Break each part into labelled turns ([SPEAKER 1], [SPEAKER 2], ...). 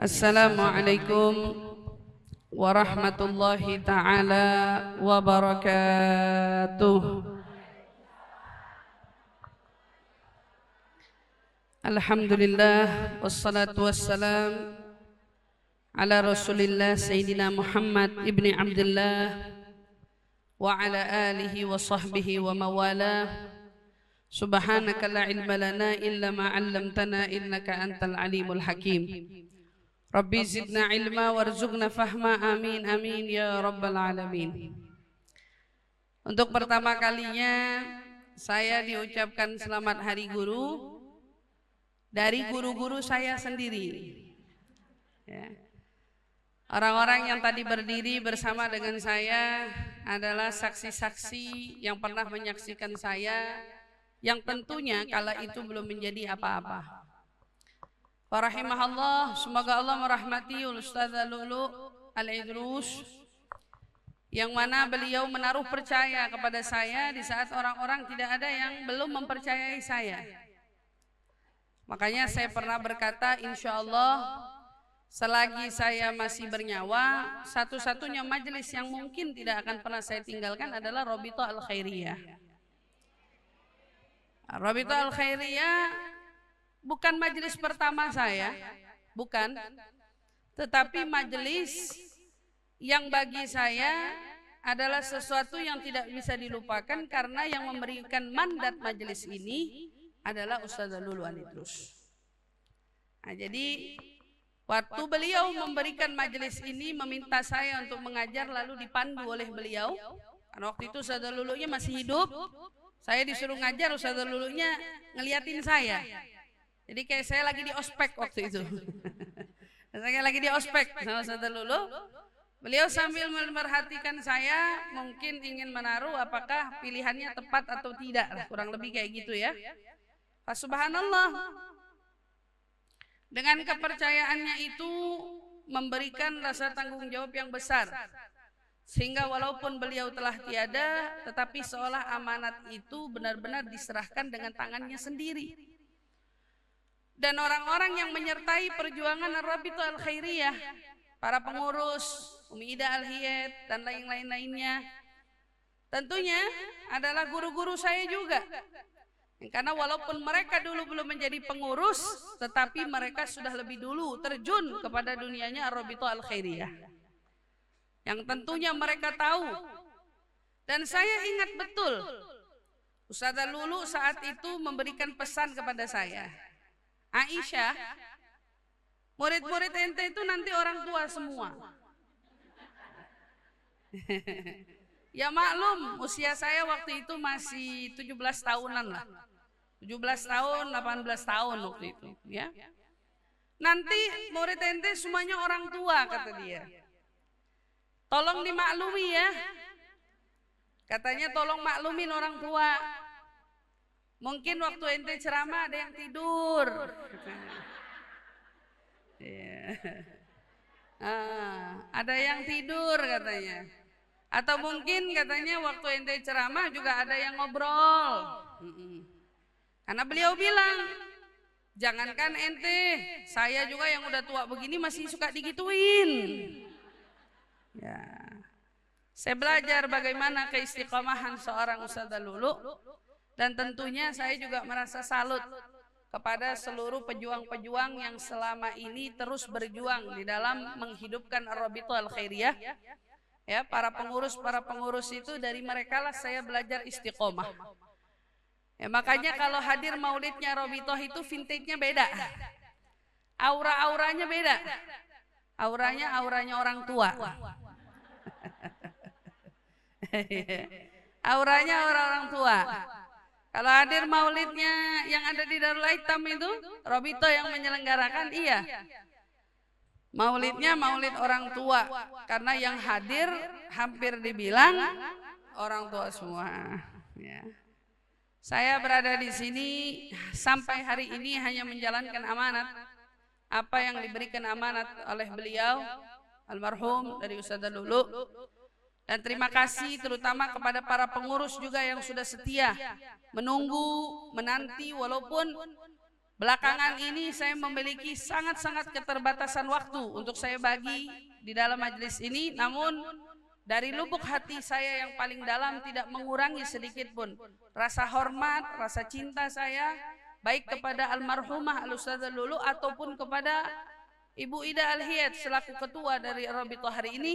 [SPEAKER 1] Assalamualaikum warahmatullahi ta'ala wabarakatuh. Alhamdulillah wassalatu wassalam ala Rasulillah Sayyidina Muhammad ibni Abdullah wa ala alihi wa sahbihi wa mawalah. Subhanaka la ilma lana illa ma 'allamtana innaka antal alimul hakim. Rabbi zidna ilma warzuqna fahma, amin amin ya rabbal alamin. Untuk pertama kalinya saya diucapkan selamat hari guru dari guru-guru saya sendiri ya. Orang-orang yang tadi berdiri bersama dengan saya adalah saksi-saksi yang pernah menyaksikan saya, yang tentunya kala itu belum menjadi apa-apa. Rahimahullah, semoga Allah merahmati Ustaz Lulu Al-Idrus, yang mana beliau menaruh percaya kepada saya di saat orang-orang tidak ada yang belum mempercayai saya. Makanya saya pernah berkata, insya Allah selagi saya masih bernyawa, satu-satunya majelis yang mungkin tidak akan pernah saya tinggalkan adalah Rabithah Al-Khairiyah. Rabithah Al-Khairiyah bukan majelis pertama saya, bukan, tetapi majelis yang bagi saya adalah sesuatu yang tidak bisa dilupakan, karena yang memberikan mandat majelis ini adalah Ustaz Lulu Al-Idrus. Nah, jadi waktu beliau memberikan majelis ini, meminta saya untuk mengajar lalu dipandu oleh beliau, karena waktu itu Ustaz Lulunya masih hidup, saya disuruh ngajar, Ustaz Lulunya ngeliatin saya. Jadi kayak saya lagi di ospek waktu itu. Saya lagi di ospek sama Ustaz Lulu. Beliau sambil memperhatikan saya, mungkin ingin menaruh apakah pilihannya tepat atau tidak, kurang lebih kayak gitu ya. Subhanallah, dengan kepercayaannya itu memberikan rasa tanggung jawab yang besar, sehingga walaupun beliau telah tiada, tetapi seolah amanat itu benar-benar diserahkan dengan tangannya sendiri. Dan orang-orang yang menyertai perjuangan Rabithah Al-Khairiyah, para pengurus, Umi Ida Al-Hiyat dan lain-lainnya, tentunya adalah guru-guru saya juga. Karena walaupun mereka dulu belum menjadi pengurus, tetapi mereka sudah lebih dulu terjun kepada dunianya Rabithah Al-Khairiyah, yang tentunya mereka tahu. Dan saya ingat betul Ustaz Lulu saat itu memberikan pesan kepada saya, Aisyah, murid-murid ente itu nanti orang tua semua. Ya maklum, usia saya waktu itu masih 17 tahunan lah. 17 tahun, 18 tahun waktu itu ya. Nanti murid ente semuanya orang tua, kata dia. Tolong dimaklumi ya. Katanya tolong maklumin orang tua. Mungkin waktu ente ceramah ada yang tidur. Ada yang tidur katanya. Atau mungkin katanya waktu ente ceramah juga ada yang ngobrol. Karena beliau bilang, jangankan ente, saya juga yang udah tua begini masih suka digituin. Ya. Saya belajar bagaimana keistiqomahan seorang Ustaz Lulu. Dan tentunya saya juga merasa salut kepada seluruh pejuang-pejuang yang selama ini terus berjuang di dalam menghidupkan Rabithah Al-Khairiyah. Ya, para pengurus itu dari mereka lah saya belajar istiqomah. Ya, makanya kalau hadir maulidnya Rabithah itu vintage-nya beda. Aura-auranya beda. Auranya orang tua. Auranya orang tua. Kalau hadir maulidnya yang ada di Darul Aitam itu, Rabithah yang menyelenggarakan, iya. Maulidnya maulid orang tua, karena yang hadir hampir dibilang orang tua semua. Ya. Saya berada di sini sampai hari ini hanya menjalankan amanat apa yang diberikan amanat oleh beliau almarhum dari Ustaz Lulu. Dan terima kasih terutama kepada para pengurus juga yang sudah setia menunggu, menanti, walaupun Belakangan ini saya memiliki sangat-sangat keterbatasan waktu untuk saya bagi di dalam majelis ini, namun dari lubuk hati saya yang paling dalam tidak mengurangi sedikit pun rasa hormat, rasa cinta saya baik kepada almarhumah Al-Ustazah Lulu ataupun kepada Ibu Ida Al-Hiyat selaku ketua dari Rabithah hari ini.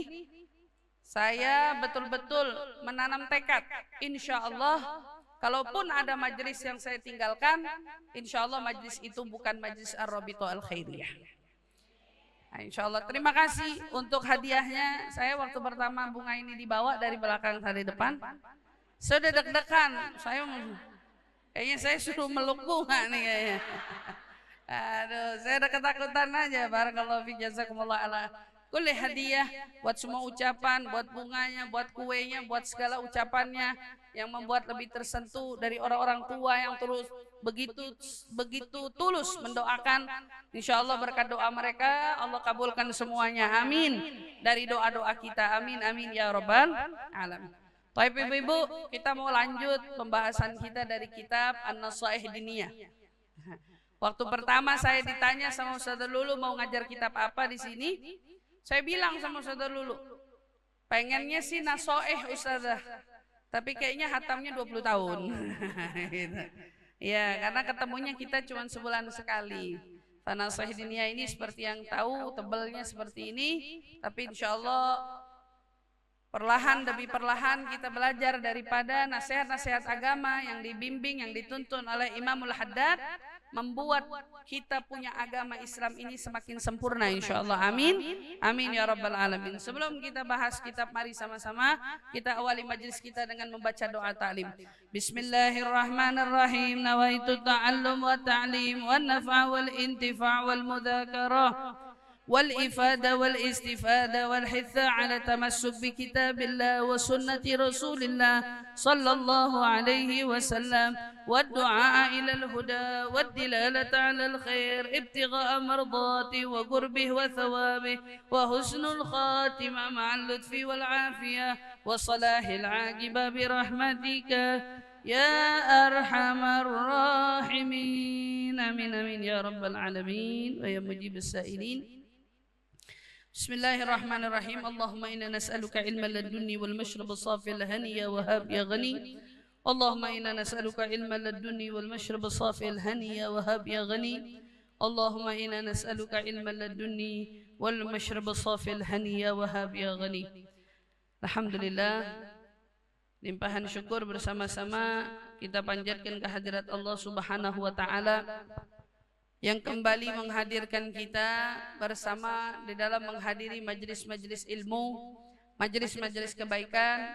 [SPEAKER 1] Saya betul-betul menanam tekad, insya Allah kalaupun ada majelis yang saya tinggalkan, insya Allah majelis itu bukan majelis Ar-Rabithah Al-Khairiyah. Nah, insya Allah terima kasih untuk hadiahnya. Saya waktu pertama bunga ini dibawa dari belakang dari depan, sudah deg-degan. Kayaknya saya suruh meluk bunga nih kayaknya. Aduh, saya ada ketakutan aja. Barakallahu fi jazakumullah ala kulli hadiah, buat semua ucapan, buat bunganya, buat kuenya, buat segala ucapannya yang membuat lebih tersentuh dari orang-orang tua yang terus begitu tulus mendoakan. Insya Allah berkat doa mereka Allah kabulkan semuanya, amin. Dari doa-doa kita, amin amin ya rabbal alamin. Baik ibu-ibu, kita mau lanjut pembahasan kita dari kitab An-Nasaih Diniyah. Waktu pertama saya ditanya sama Ustazah Lulu mau ngajar kitab apa di sini, saya bilang sama Ustazah Lulu, pengennya sih nasoeh Ustazah, tapi kayaknya hatamnya 20 tahun. Gitu. Ya, karena ketemunya kita cuma sebulan sekali. An-Nasaih Diniyah ini seperti yang tahu, tebalnya seperti ini, tapi insya Allah perlahan demi perlahan kita belajar daripada nasihat-nasihat agama yang dibimbing, yang dituntun oleh Imamul Haddad, membuat kita punya agama Islam ini semakin sempurna insya Allah, amin amin ya rabbal alamin. Sebelum kita bahas kitab, mari sama-sama kita awali majlis kita dengan membaca doa ta'lim. Bismillahirrahmanirrahim. Nawaitu ta'allum wa ta'lim wa naf'a wal intifa' wal mudzakarah والإفادة والاستفادة والحث على تمسك بكتاب الله وسنة رسول الله صلى الله عليه وسلم والدعاء إلى الهدى والدلالة على الخير ابتغاء مرضاته وقربه وثوابه وحسن الخاتمة مع اللطف والعافية وصلاح العاقبة برحمتك يا أرحم الراحمين آمين آمين يا رب العالمين ويا مجيب السائلين. Bismillahirrahmanirrahim. Allahumma inna nas'aluka ilman ladunni wal mashrab safi al-hani ya wahhab ya ghani. Allahumma inna nas'aluka ilman ladunni wal mashrab safi al-hani ya wahhab ya ghani. Allahumma inna nas'aluka ilman ladunni wal mashrab safi al-hani ya wahhab ya ghani. Alhamdulillah, limpahan syukur bersama-sama kita panjatkan kehadirat Allah Subhanahu wa taala yang kembali menghadirkan kita bersama di dalam menghadiri majelis-majelis ilmu, majelis-majelis kebaikan,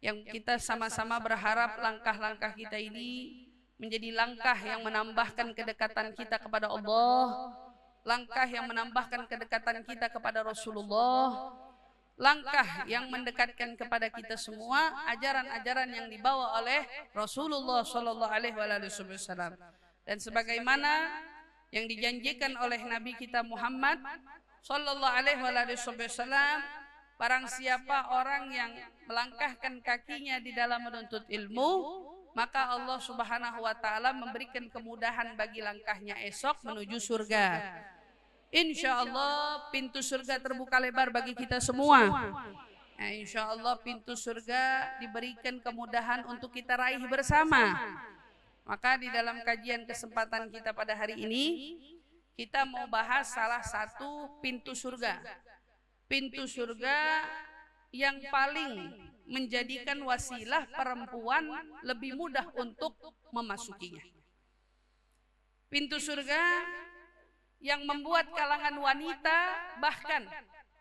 [SPEAKER 1] yang kita sama-sama berharap langkah-langkah kita ini menjadi langkah yang menambahkan kedekatan kita kepada Allah, langkah yang menambahkan kedekatan kita kepada Rasulullah, langkah yang mendekatkan kepada kita semua ajaran-ajaran yang dibawa oleh Rasulullah Shallallahu Alaihi Wasallam. Dan sebagaimana yang dijanjikan oleh Nabi kita Muhammad Sallallahu Alaihi Wasallam, barang siapa orang yang melangkahkan kakinya di dalam menuntut ilmu, maka Allah Subhanahu Wa Taala memberikan kemudahan bagi langkahnya esok menuju surga. Insya Allah pintu surga terbuka lebar bagi kita semua. Nah, insya Allah pintu surga diberikan kemudahan untuk kita raih bersama. Maka di dalam kajian kesempatan kita pada hari ini, kita mau bahas salah satu pintu surga. Pintu surga yang paling menjadikan wasilah perempuan lebih mudah untuk memasukinya. Pintu surga yang membuat kalangan wanita, bahkan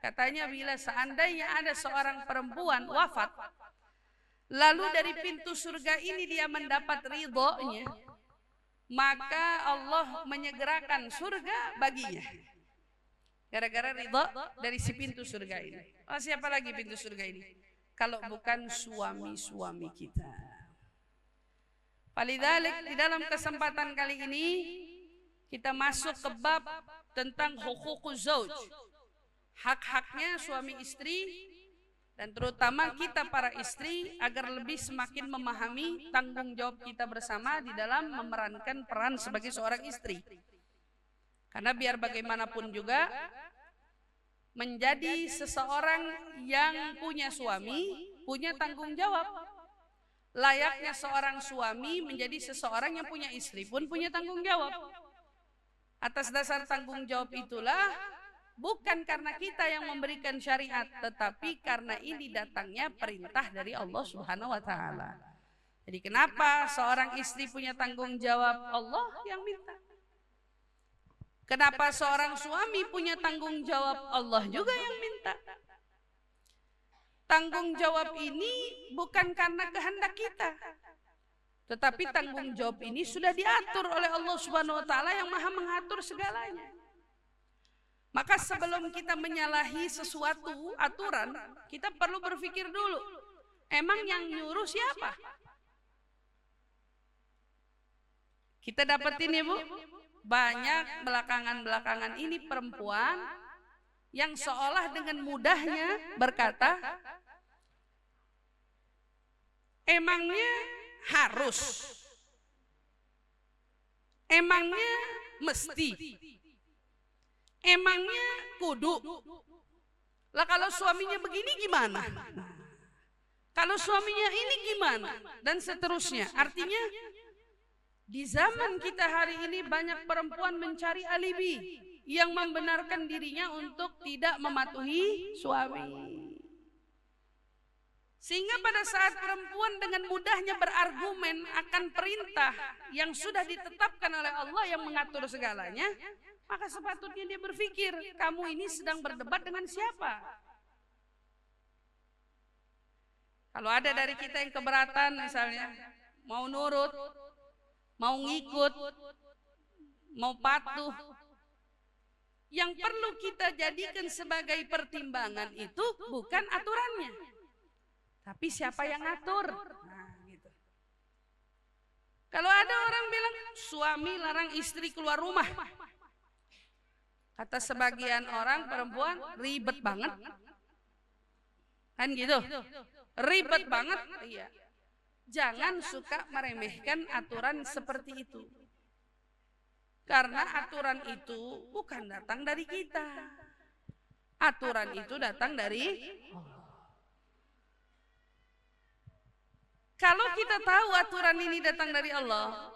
[SPEAKER 1] katanya bila seandainya ada seorang perempuan wafat, lalu dari pintu surga ini dia mendapat ridhonya, maka Allah menyegerakan surga baginya. Gara-gara ridho dari si pintu surga ini. Oh, siapa lagi pintu surga ini? Kalau bukan suami-suami kita. Walidzalik di dalam kesempatan kali ini kita masuk ke bab tentang hukukuz zauj. Hak-haknya suami istri Dan terutama kita para istri agar lebih semakin memahami tanggung jawab kita bersama di dalam memerankan peran sebagai seorang istri. Karena biar bagaimanapun juga menjadi seseorang yang punya suami punya tanggung jawab. Layaknya seorang suami menjadi seseorang yang punya istri pun punya tanggung jawab. Atas dasar tanggung jawab itulah bukan karena kita yang memberikan syariat, tetapi karena ini datangnya perintah dari Allah Subhanahu wa taala. Jadi kenapa seorang istri punya tanggung jawab? Allah yang minta. Kenapa seorang suami punya tanggung jawab? Allah juga yang minta. Tanggung jawab ini bukan karena kehendak kita, tetapi tanggung jawab ini sudah diatur oleh Allah Subhanahu wa taala yang Maha mengatur segalanya. Maka sebelum kita menyalahi sesuatu aturan, kita perlu berpikir dulu, emang yang nyuruh siapa? Kita dapetin ya Bu, banyak belakangan ini perempuan yang seolah dengan mudahnya berkata, emangnya harus, emangnya mesti, emangnya kudu. Lah kalau suaminya begini gimana? Kalau suaminya ini gimana? Dan seterusnya. Artinya di zaman kita hari ini banyak perempuan mencari alibi yang membenarkan dirinya untuk tidak mematuhi suami. Sehingga pada saat perempuan dengan mudahnya berargumen akan perintah yang sudah ditetapkan oleh Allah yang mengatur segalanya, maka sepatutnya dia berpikir, kamu ini sedang berdebat dengan siapa? Kalau ada dari kita yang keberatan misalnya, mau nurut, mau ngikut, mau patuh, yang perlu kita jadikan sebagai pertimbangan itu bukan aturannya, tapi siapa yang ngatur. Nah, gitu. Kalau ada orang bilang suami larang istri keluar rumah, kata sebagian orang perempuan ribet banget, kan gitu, ribet banget. Iya. Jangan suka meremehkan aturan seperti itu. Karena aturan itu bukan datang dari kita. Aturan itu datang dari Allah. Kalau kita tahu aturan ini datang dari Allah,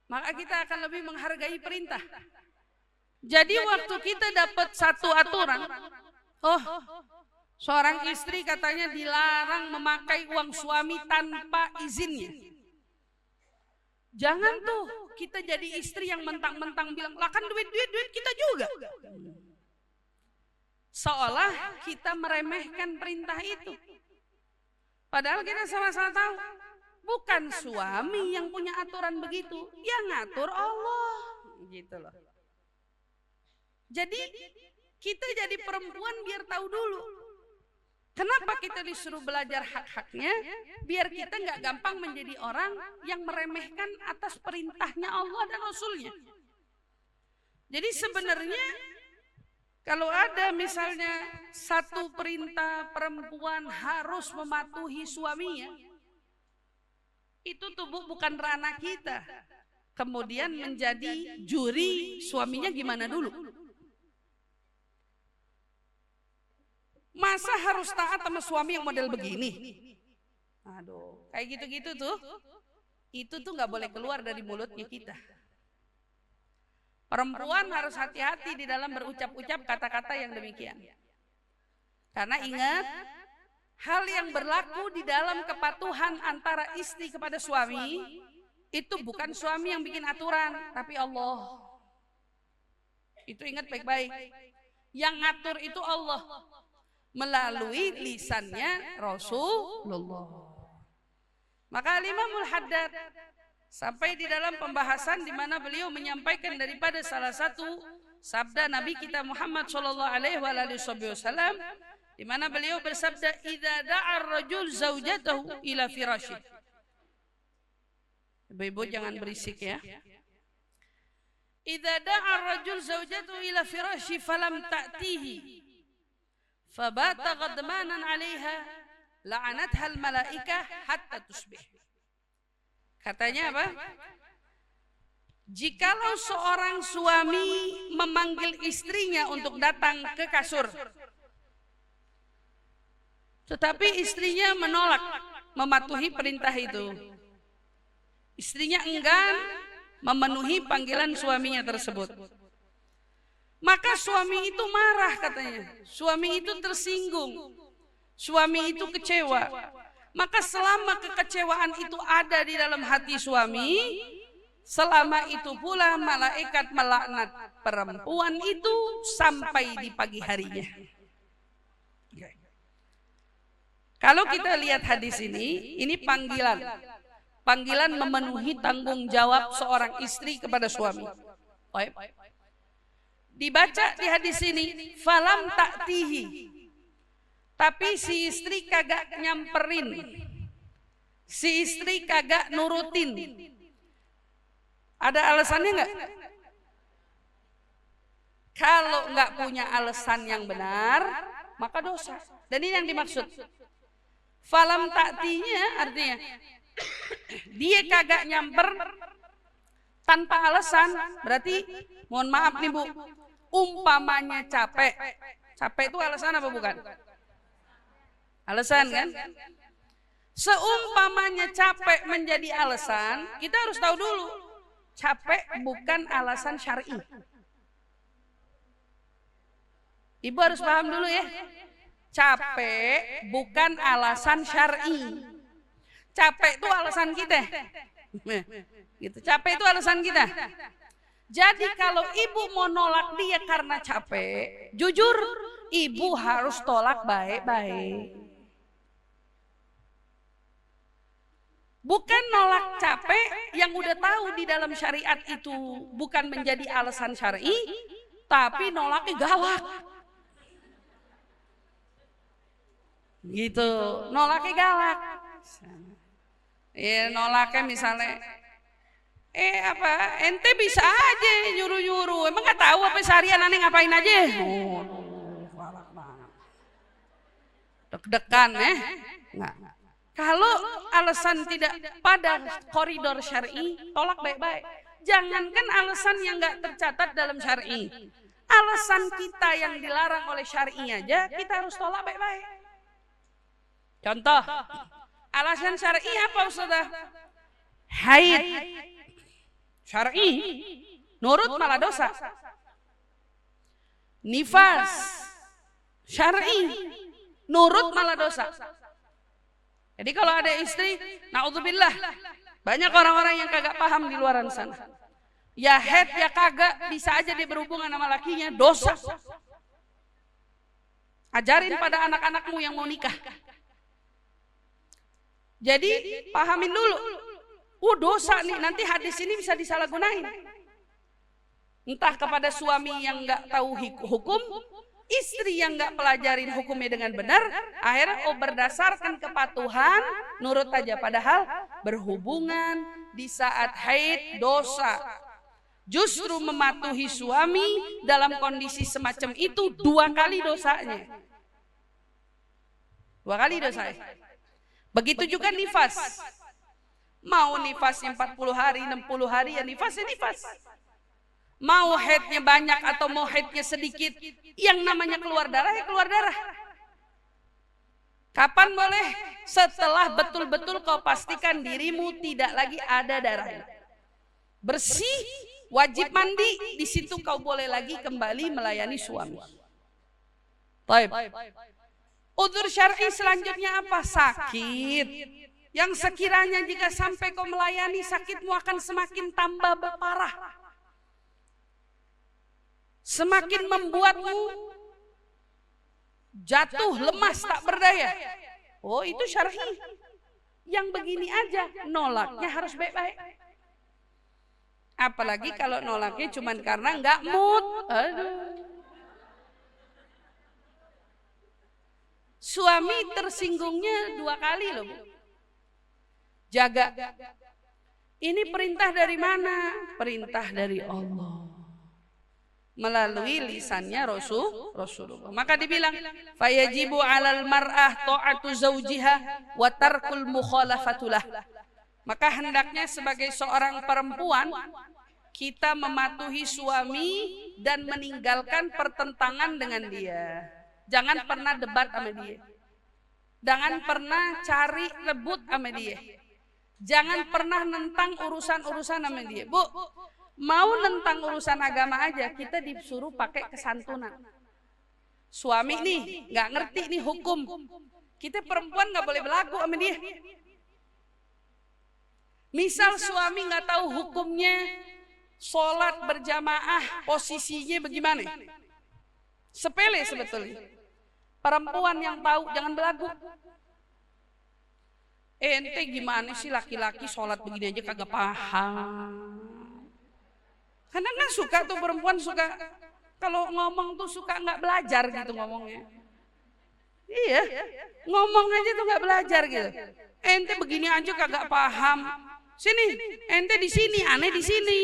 [SPEAKER 1] maka kita akan lebih menghargai perintah. Jadi waktu kita dapat satu aturan, seorang istri katanya dilarang memakai uang suami tanpa izinnya. Jangan tuh kita jadi istri yang mentang-mentang bilang, lah kan duit kita juga. Seolah kita meremehkan perintah itu. Padahal kita sama-sama tahu, bukan suami yang punya aturan begitu, yang ngatur Allah. Gitu loh. Jadi kita jadi perempuan biar tahu dulu. Kenapa kita disuruh belajar hak-haknya? Biar kita nggak gampang menjadi orang yang meremehkan atas perintahnya Allah dan Rasulnya. Jadi sebenarnya kalau ada misalnya satu perintah perempuan harus mematuhi suaminya, itu tuh bukan ranah kita. Kemudian menjadi juri suaminya gimana dulu. Masa harus taat sama suami yang model begini? Aduh, kayak gitu-gitu tuh. Itu tuh nggak boleh keluar dari mulutnya kita. Perempuan harus hati-hati di dalam berucap-ucap kata-kata yang demikian. Karena ingat, hal yang berlaku di dalam kepatuhan antara istri kepada suami, itu bukan suami yang bikin aturan, tapi Allah. Itu ingat baik-baik. Yang ngatur itu Allah melalui lisannya Rasulullah. Maka Imamul Haddad sampai di dalam pembahasan di mana beliau menyampaikan daripada salah satu sabda Nabi kita Muhammad sallallahu alaihi wasallam, di mana beliau bersabda, "Idza da'a ar-rajul zaujatahu ila firasyih." Ibu-ibu jangan berisik ya. "Idza da'a ar-rajul zaujatahu ila firasyih falam ta'tihi fabata ghadmanan 'alaiha la'anatha al-malaikah hatta tusbih. Katanya apa? Jikalau seorang suami memanggil istrinya untuk datang ke kasur, tetapi istrinya menolak mematuhi perintah itu, istrinya enggan memenuhi panggilan suaminya tersebut, maka suami itu marah katanya, suami itu tersinggung, suami itu kecewa. Maka selama kekecewaan itu ada di dalam hati suami, selama itu pula malaikat melaknat perempuan itu sampai di pagi harinya. Kalau kita lihat hadis ini panggilan memenuhi tanggung jawab seorang istri kepada suami. Dibaca di hadis ini, falam ta'tihi, tapi si istri kagak nyamperin, si istri kagak nurutin. Ada alasannya enggak? Kalau enggak punya alasan yang benar, maka dosa. Dan ini yang dimaksud. Falam ta'tinya artinya dia kagak nyamper tanpa alasan. Berarti mohon maaf nih Bu, umpamanya capek. Capek itu alasan apa bukan? Alasan kan? Seumpamanya capek menjadi alasan, kita harus tahu dulu, capek bukan alasan syar'i. Ibu harus paham dulu ya. Capek bukan alasan syar'i. Capek itu alasan kita. Gitu. Capek itu alasan kita. Jadi kalau ibu mau nolak dia karena capek, jujur ibu harus tolak baik-baik. Bukan nolak capek yang udah tahu di dalam syariat itu bukan menjadi alasan syar'i, tapi nolaknya galak. Gitu, nolaknya galak. Ya nolaknya misalnya, ente bisa aja nyuruh-nyuruh, emang gak tahu apa seharian aneh ngapain aja. Galak banget. Deg-degan Nggak. Kalau alasan tidak pada koridor syar'i, tolak baik-baik. Jangankan alasan yang nggak tercatat dalam syar'i, alasan kita yang dilarang oleh syar'i aja kita harus tolak baik-baik. Contoh, alasan syar'i apa Ustazah? Haid. Syar'i, nurut malah dosa. Nifas. Syar'i, nurut malah dosa. Jadi kalau ada istri, naudzubillah, banyak orang-orang yang kagak paham di luaran sana. Ya head ya kagak, bisa aja dia berhubungan sama lakinya, dosa. Ajarin pada anak-anakmu yang mau nikah. Jadi pahamin dulu, dosa nih, nanti hadis ini bisa disalahgunain. Entah kepada suami yang nggak tahu hukum, istri yang nggak pelajarin hukumnya dengan benar, akhirnya berdasarkan kepatuhan nurut aja, padahal berhubungan di saat haid dosa. Justru mematuhi suami dalam kondisi semacam itu 2 kali dosanya. 2 kali dosanya. Begitu juga nifas. Mau nifasnya 40 hari, 60 hari ya nifasnya nifas. Mau haidnya banyak atau mau haidnya sedikit, yang namanya keluar darah ya keluar darah. Kapan boleh? Setelah betul-betul kau pastikan dirimu tidak lagi ada darahnya. Bersih, wajib mandi, di situ kau boleh lagi kembali melayani suami. Baik. Udzur syar'i selanjutnya apa? Sakit. Yang sekiranya jika sampai kau melayani, sakitmu akan semakin tambah berparah. Semakin membuatmu jatuh, lemas, tak berdaya. Oh itu syar'i. Yang begini aja nolaknya harus baik-baik. Apalagi kalau nolaknya cuma karena nggak mood. Aduh. Suami tersinggungnya 2 kali loh Bu. Jaga. Ini perintah dari mana? Perintah dari Allah. melalui lisannya Rasulullah. Maka dibilang fayajibu 'alal mar'ah ta'atu zaujiha wa tarkul mukhalafatulah. Maka hendaknya sebagai seorang perempuan kita mematuhi suami dan meninggalkan pertentangan dengan dia. Jangan pernah debat sama dia. Jangan pernah cari rebut sama dia. Jangan pernah nentang urusan-urusan sama dia. Bu, mau nentang urusan agama aja kita disuruh pakai kesantunan. Suami nih nggak ngerti nih hukum. Kita perempuan nggak boleh berlagu sama dia. Misal suami nggak tahu hukumnya sholat berjamaah posisinya bagaimana? Sepele sebetulnya. Perempuan yang tahu jangan berlagu. Ente gimana sih laki-laki sholat begini aja kagak paham. Karena kan suka tuh perempuan suka kalau ngomong tuh suka nggak belajar gitu ngomongnya. Iya, ngomong aja tuh nggak belajar gitu. Ente begini aja kagak paham. Sini, ente di sini, aneh di sini.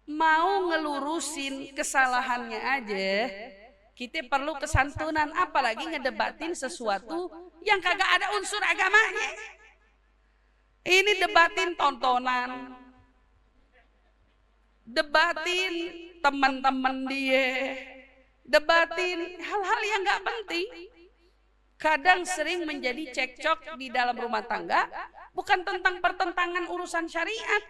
[SPEAKER 1] Mau ngelurusin kesalahannya aja, kita perlu kesantunan, apalagi ngedebatin sesuatu yang kagak ada unsur agamanya. Ini debatin tontonan, debatin teman-teman dia, debatin hal-hal yang gak penting. Kadang sering menjadi cekcok di dalam rumah tangga, bukan tentang pertentangan urusan syariat.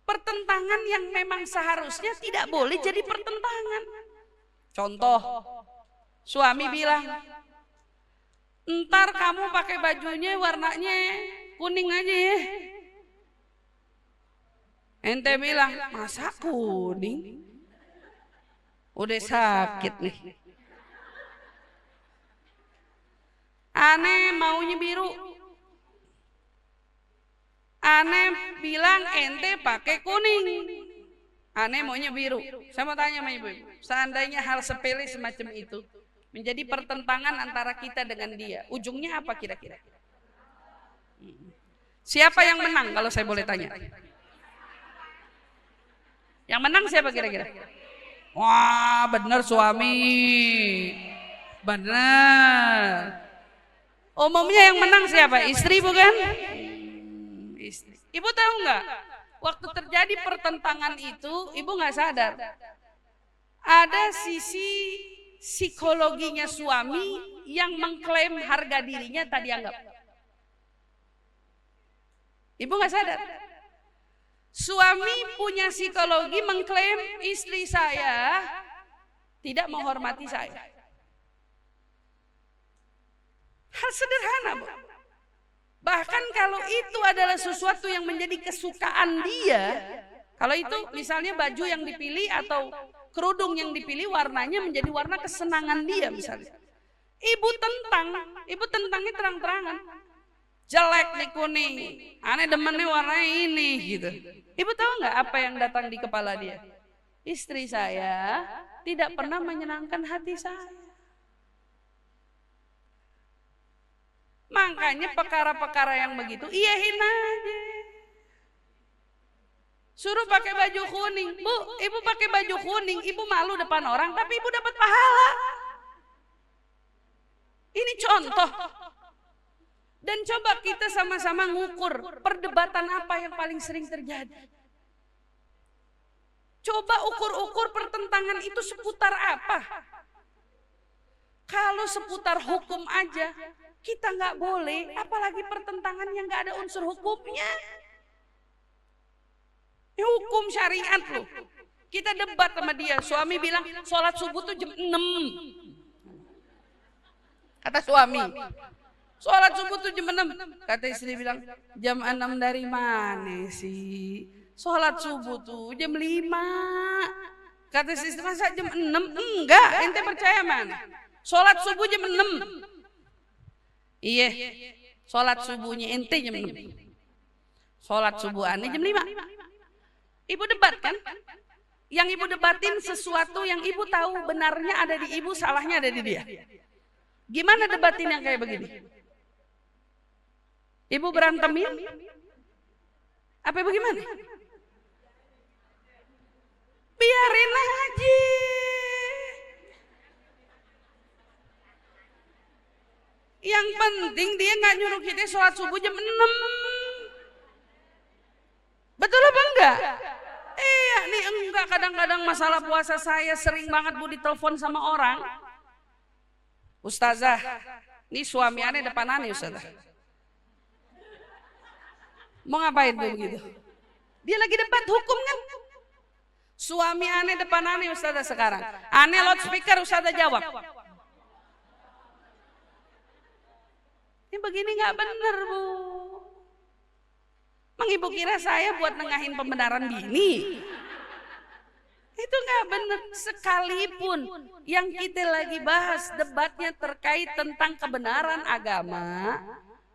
[SPEAKER 1] Pertentangan yang memang seharusnya tidak boleh jadi pertentangan. Contoh, suami bilang, ntar kamu pakai bajunya warnanya kuning aja ya. Ente bilang, masa kuning? Udah sakit nih. Aneh maunya biru. Aneh bilang ente pakai kuning. Aneh maunya biru. Saya mau tanya sama ibu, seandainya hal sepele semacam itu menjadi pertentangan antara kita dengan dia, ujungnya apa kira-kira? Siapa yang menang kalau saya boleh tanya? Yang menang siapa kira-kira? Wah, bener suami. Bener. Umumnya yang menang siapa? Istri bukan? Istri. Ibu tahu nggak? Waktu terjadi pertentangan itu, ibu nggak sadar. Ada sisi psikologinya suami yang mengklaim harga dirinya tak dianggap. Ibu nggak sadar. Suami punya psikologi mengklaim istri saya tidak menghormati saya. Hal sederhana, Bu. Bahkan kalau itu adalah sesuatu yang menjadi kesukaan dia, kalau itu misalnya baju yang dipilih atau kerudung yang dipilih warnanya menjadi warna kesenangan dia misalnya. Ibu tentangnya terang-terangan. Jelek nih kuning, aneh demennya warnanya ini gitu. Ibu tahu nggak apa yang datang di kepala dia? Istri saya tidak pernah menyenangkan hati saya. Makanya perkara-perkara yang begitu, iyahin aja. Suruh pakai baju kuning, Bu, ibu pakai baju kuning, ibu malu depan orang, tapi ibu dapat pahala. Ini contoh. Dan coba kita sama-sama ngukur perdebatan apa yang paling sering terjadi. Coba ukur-ukur pertentangan itu seputar apa. Kalau seputar hukum aja, kita nggak boleh, apalagi pertentangan yang nggak ada unsur hukumnya. Ini hukum syariat loh. Kita debat sama dia, suami bilang sholat subuh tuh jam 6. Kata suami, sholat subuh tuh jam 6. Kata istri bilang, jam 6 dari mana sih? Sholat subuh tuh jam 5. Kata istri, masa jam 6? Enggak, ente percaya mana? Sholat subuh jam 6. Iya, sholat subuhnya ente jam 6. Sholat subuh aneh jam 5. Ibu debat kan? Yang ibu debatin sesuatu yang ibu tahu benarnya ada di ibu, salahnya ada di dia. Gimana debatin yang kayak begini? Ibu berantemin? Apa bagaimana? biarin aja. Yang penting dia nggak nyuruh kita sholat subuh jam 6. Betul apa enggak? Iya, nih enggak, kadang-kadang masalah puasa saya sering banget Bu ditelepon sama orang. Ustazah, nih suami aneh depan aneh Ustazah. Mau ngapain tuh begitu? Dia lagi debat hukum kan? Suami aneh depan aneh Ustazah sekarang. Aneh loudspeaker Ustazah jawab. Ini begini nggak bener Bu. Emang ibu kira saya buat nengahin pembenaran bini? Itu nggak bener. Sekalipun yang kita lagi bahas debatnya terkait tentang kebenaran agama,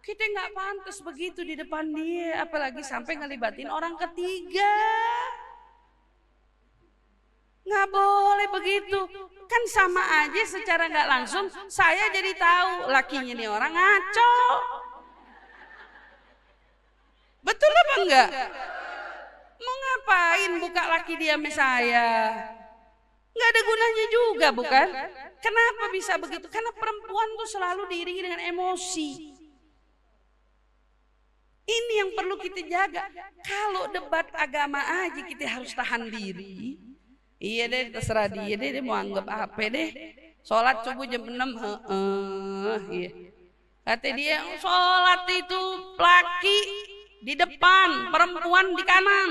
[SPEAKER 1] kita nggak pantas begitu di depan dia, apalagi sampai ngelibatin orang ketiga. Nggak boleh begitu. Kan sama aja secara nggak langsung saya jadi tahu lakinya nih orang ngaco. Betul apa enggak? Mau ngapain buka laki dia sama saya? Nggak ada gunanya juga bukan? Kenapa bisa begitu? Karena perempuan tuh selalu diiringi dengan emosi. Ini yang perlu kita jaga. Kalau debat agama aja kita harus tahan diri. Iya deh, terserah dia deh mau anggap apa deh. Sholat subuh jam 6, iya. Kata dia, sholat itu laki di depan, perempuan di kanan.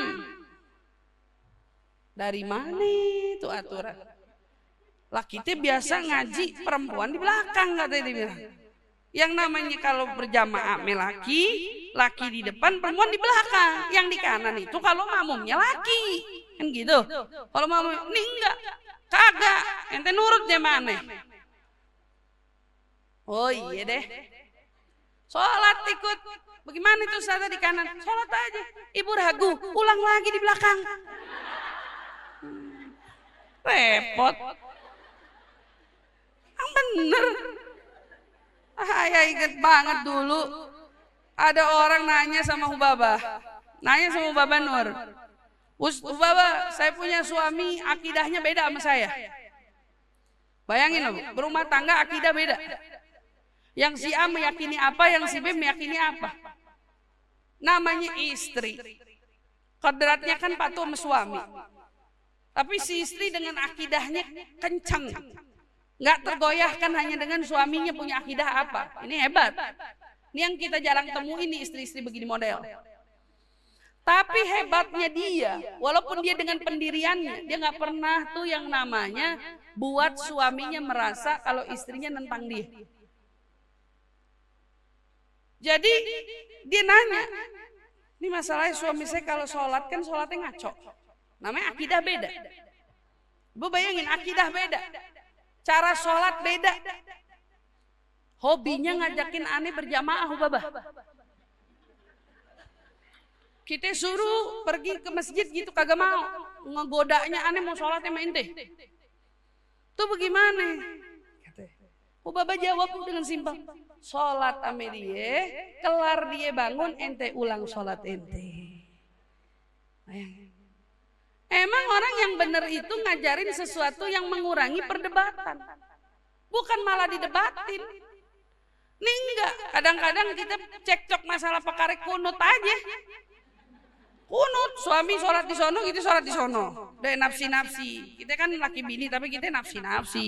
[SPEAKER 1] Dari mana itu aturan? Laki itu biasa ngaji, perempuan di belakang katanya dia bilang. Yang namanya kalau berjamaah laki, laki di depan, perempuan di belakang. Yang di kanan itu kalau makmumnya laki. Kan gitu. Kalau makmum ini enggak, kagak. Ente nurut dia mana? Oh iya deh. Sholat ikut. Bagaimana itu Ustazah di kanan? Sholat aja. Ibu ragu, ulang lagi di belakang. Repot. Yang bener. Ya inget banget dulu. Ada orang nanya sama Hubabah. Nanya sama Hubabah Nur. Hubabah, saya punya suami akidahnya beda sama saya. Bayangin loh, berumah tangga akidah beda. Yang si A meyakini apa, yang si B meyakini apa. Namanya istri. Kodratnya kan patuh sama suami. Tapi si istri dengan akidahnya kencang. Nggak tergoyahkan hanya dengan suaminya punya akidah apa. Ini hebat. Ini yang kita jarang temuin nih istri-istri begini model. Tapi hebatnya dia, walaupun dia dengan pendiriannya, dia nggak pernah tuh yang namanya buat suaminya merasa kalau istrinya nentang dia. Jadi dia nanya, ini masalahnya suami saya kalau sholat kan sholatnya ngaco. Namanya akidah beda. Bu bayangin akidah beda. Cara sholat beda. Hobinya ngajakin aneh berjamaah Hubabah. Kita suruh pergi ke masjid gitu kagak mau. Ngegodanya aneh mau sholat sama ente. Tuh bagaimana? Hubabah jawab dengan simpel. Sholat sama dia, kelar dia bangun, ente ulang sholat ente. Emang orang yang benar itu ngajarin sesuatu yang mengurangi perdebatan. Bukan malah didebatin. Nih enggak, kadang-kadang kita cekcok masalah perkara kunut aja. Kunut, suami sholat di sono, kita sholat di sono. Udah nafsi-nafsi. Kita kan laki bini tapi kita nafsi-nafsi.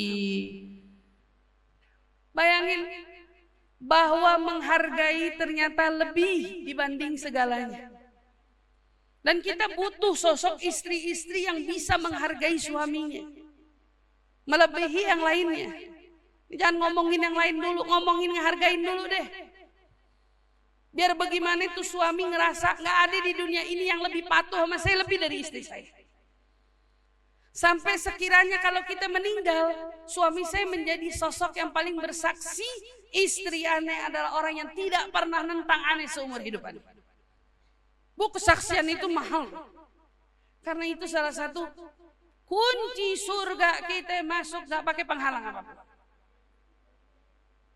[SPEAKER 1] Bayangin bahwa menghargai ternyata lebih dibanding segalanya. Dan kita butuh sosok istri-istri yang bisa menghargai suaminya. Melebihi yang lainnya. Jangan ngomongin yang lain dulu, ngomongin ngehargain dulu deh. Biar bagaimana itu suami ngerasa gak ada di dunia ini yang lebih patuh sama saya lebih dari istri saya. Sampai sekiranya kalau kita meninggal, suami saya menjadi sosok yang paling bersaksi, istri aneh adalah orang yang tidak pernah nentang aneh seumur hidup aneh. Bu, kesaksian itu mahal. Karena itu salah satu kunci surga kita masuk gak pakai penghalang apapun.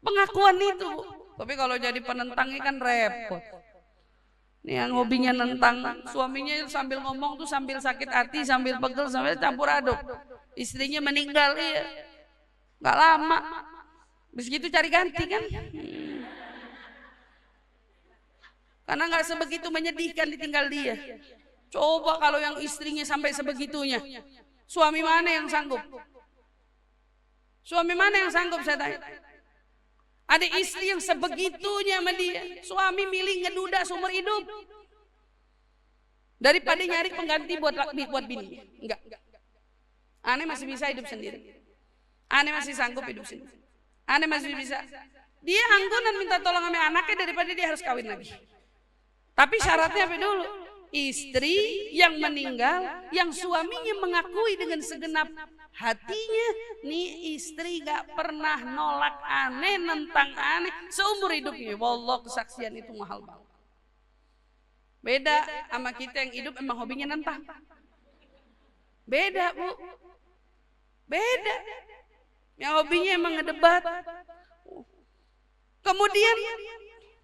[SPEAKER 1] Pengakuan itu. Tapi kalau jadi penentangnya kan repot. Nih yang hobinya nentang suaminya sambil ngomong tuh sambil sakit hati, sambil pegel, sambil campur aduk. Istrinya meninggal, iya. Gak lama. Begitu cari ganti kan? Karena gak sebegitu menyedihkan ditinggal dia. Coba kalau yang istrinya sampai sebegitunya. Suami mana yang sanggup? Suami mana yang sanggup saya tanya? Ada istri yang sebegitunya sama dia. Suami milih ngeduda seumur hidup daripada nyari pengganti buat bini. Enggak. Aneh masih bisa hidup sendiri. Aneh masih sanggup hidup sendiri. Aneh masih bisa. Dia anggunan minta tolong sama anaknya daripada dia harus kawin lagi. Tapi syaratnya apa dulu? Istri yang meninggal, yang suaminya mengakui dengan segenap hatinya, nih istri gak pernah nolak aneh, nentang aneh seumur hidupnya. Wallah, kesaksian itu mahal banget. Beda sama kita yang hidup emang hobinya nentang. Beda, Bu. Beda. Yang hobinya emang ngedebat. Kemudian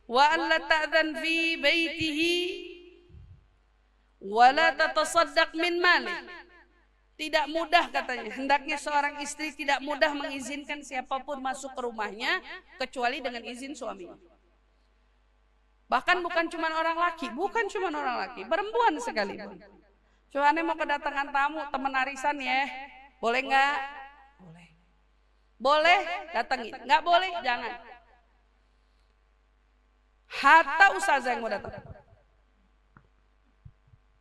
[SPEAKER 1] wa alla ta'dhan fi baitihi wala tatasaddaq min mali. Tidak mudah katanya. Hendaknya seorang istri tidak mudah mengizinkan siapapun masuk ke rumahnya kecuali dengan izin suaminya. Bahkan bukan cuma orang laki, perempuan sekalipun. Coba aneh mau kedatangan tamu, teman arisan ya. Boleh enggak? Boleh. Boleh, datangin. Enggak boleh, jangan. Hatta ustazah yang mau datang.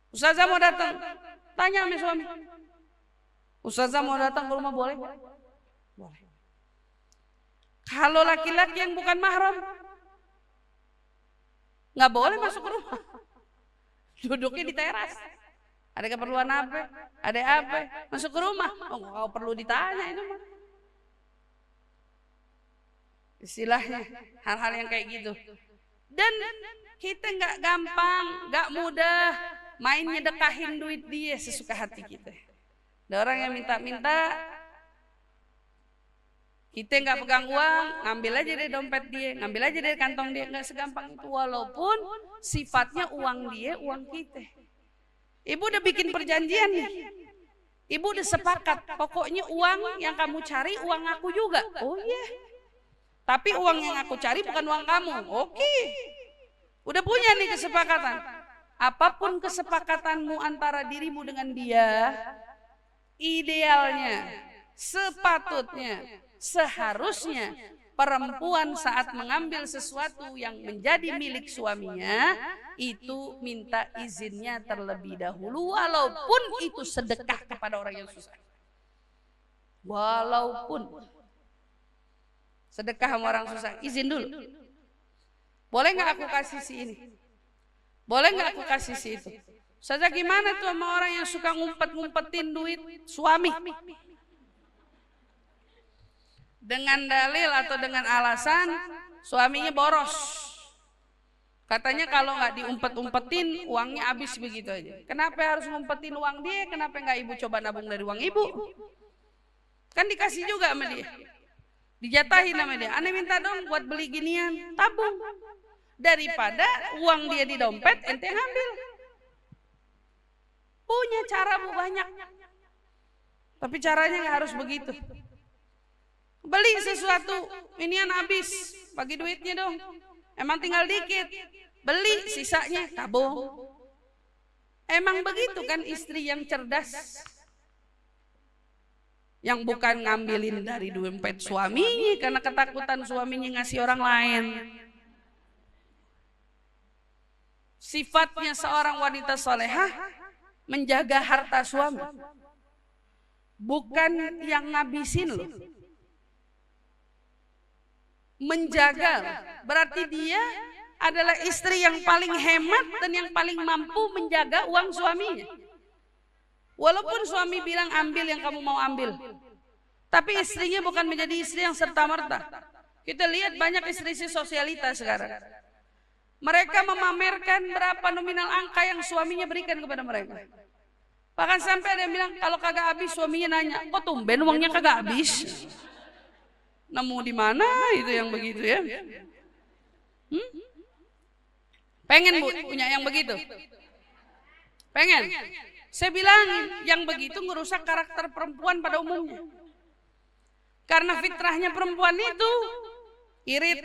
[SPEAKER 1] Ustazah mau datang, tanya sama suami. Ustazah mau datang ke rumah boleh? Boleh. Kalau laki-laki yang bukan mahram, nggak boleh masuk ke rumah. Duduknya di teras. Ada keperluan apa? Ada apa? Masuk ke rumah. Oh, nggak perlu ditanya itu mah. Istilahnya hal-hal yang kayak gitu. Dan kita nggak gampang, nggak mudah main nyedekahin duit dia sesuka hati kita. Ada orang yang minta-minta, kita nggak pegang uang, ngambil aja dari dompet dia, ngambil aja dari kantong dia, nggak segampang itu. Walaupun sifatnya uang dia, uang kita. Ibu udah bikin perjanjian nih, ibu udah sepakat, pokoknya uang yang kamu cari uang aku juga. Oh iya, tapi uang yang aku cari bukan uang kamu. Oke, udah punya nih kesepakatan. Apapun kesepakatanmu antara dirimu dengan dia, idealnya, sepatutnya, seharusnya perempuan saat mengambil sesuatu yang menjadi milik suaminya itu minta izinnya terlebih dahulu, walaupun itu sedekah kepada orang yang susah. Walaupun sedekah sama orang susah, izin dulu. Boleh nggak aku kasih si ini? Boleh nggak aku kasih si itu? Saja gimana tuh sama orang yang suka ngumpet-ngumpetin duit suami? Dengan dalil atau dengan alasan suaminya boros. Katanya kalau nggak diumpet-umpetin uangnya habis begitu aja. Kenapa harus ngumpetin uang dia? Kenapa nggak ibu coba nabung dari uang ibu? Kan dikasih juga sama dia. Dijatahin sama dia. Aneh minta dong buat beli ginian, tabung. Daripada uang dia di dompet, ente ngambil. Punya cara Bu banyak. Tapi caranya nggak harus begitu. Beli sesuatu, inian habis, bagi duitnya dong. Emang tinggal dikit, beli sisanya tabung. Emang begitu kan istri yang cerdas. Yang bukan ngambilin dari dompet suaminya karena ketakutan suaminya ngasih orang lain. Sifatnya seorang wanita solehah menjaga harta suami, bukan yang ngabisin loh. Menjaga berarti dia adalah istri yang paling hemat dan yang paling mampu menjaga uang suaminya. Walaupun suami bilang ambil yang kamu mau ambil, tapi istrinya bukan menjadi istri yang serta-merta. Kita lihat banyak istri sosialita sekarang. Mereka memamerkan berapa nominal angka yang suaminya berikan kepada mereka. Bahkan sampai ada yang bilang kalau kagak habis, suaminya nanya, kok tumben uangnya kagak habis? Nemu di mana itu yang begitu ya? Pengen Bu punya yang begitu? Pengen? Saya bilangin, yang begitu ngerusak karakter perempuan pada umumnya. Karena fitrahnya perempuan itu irit.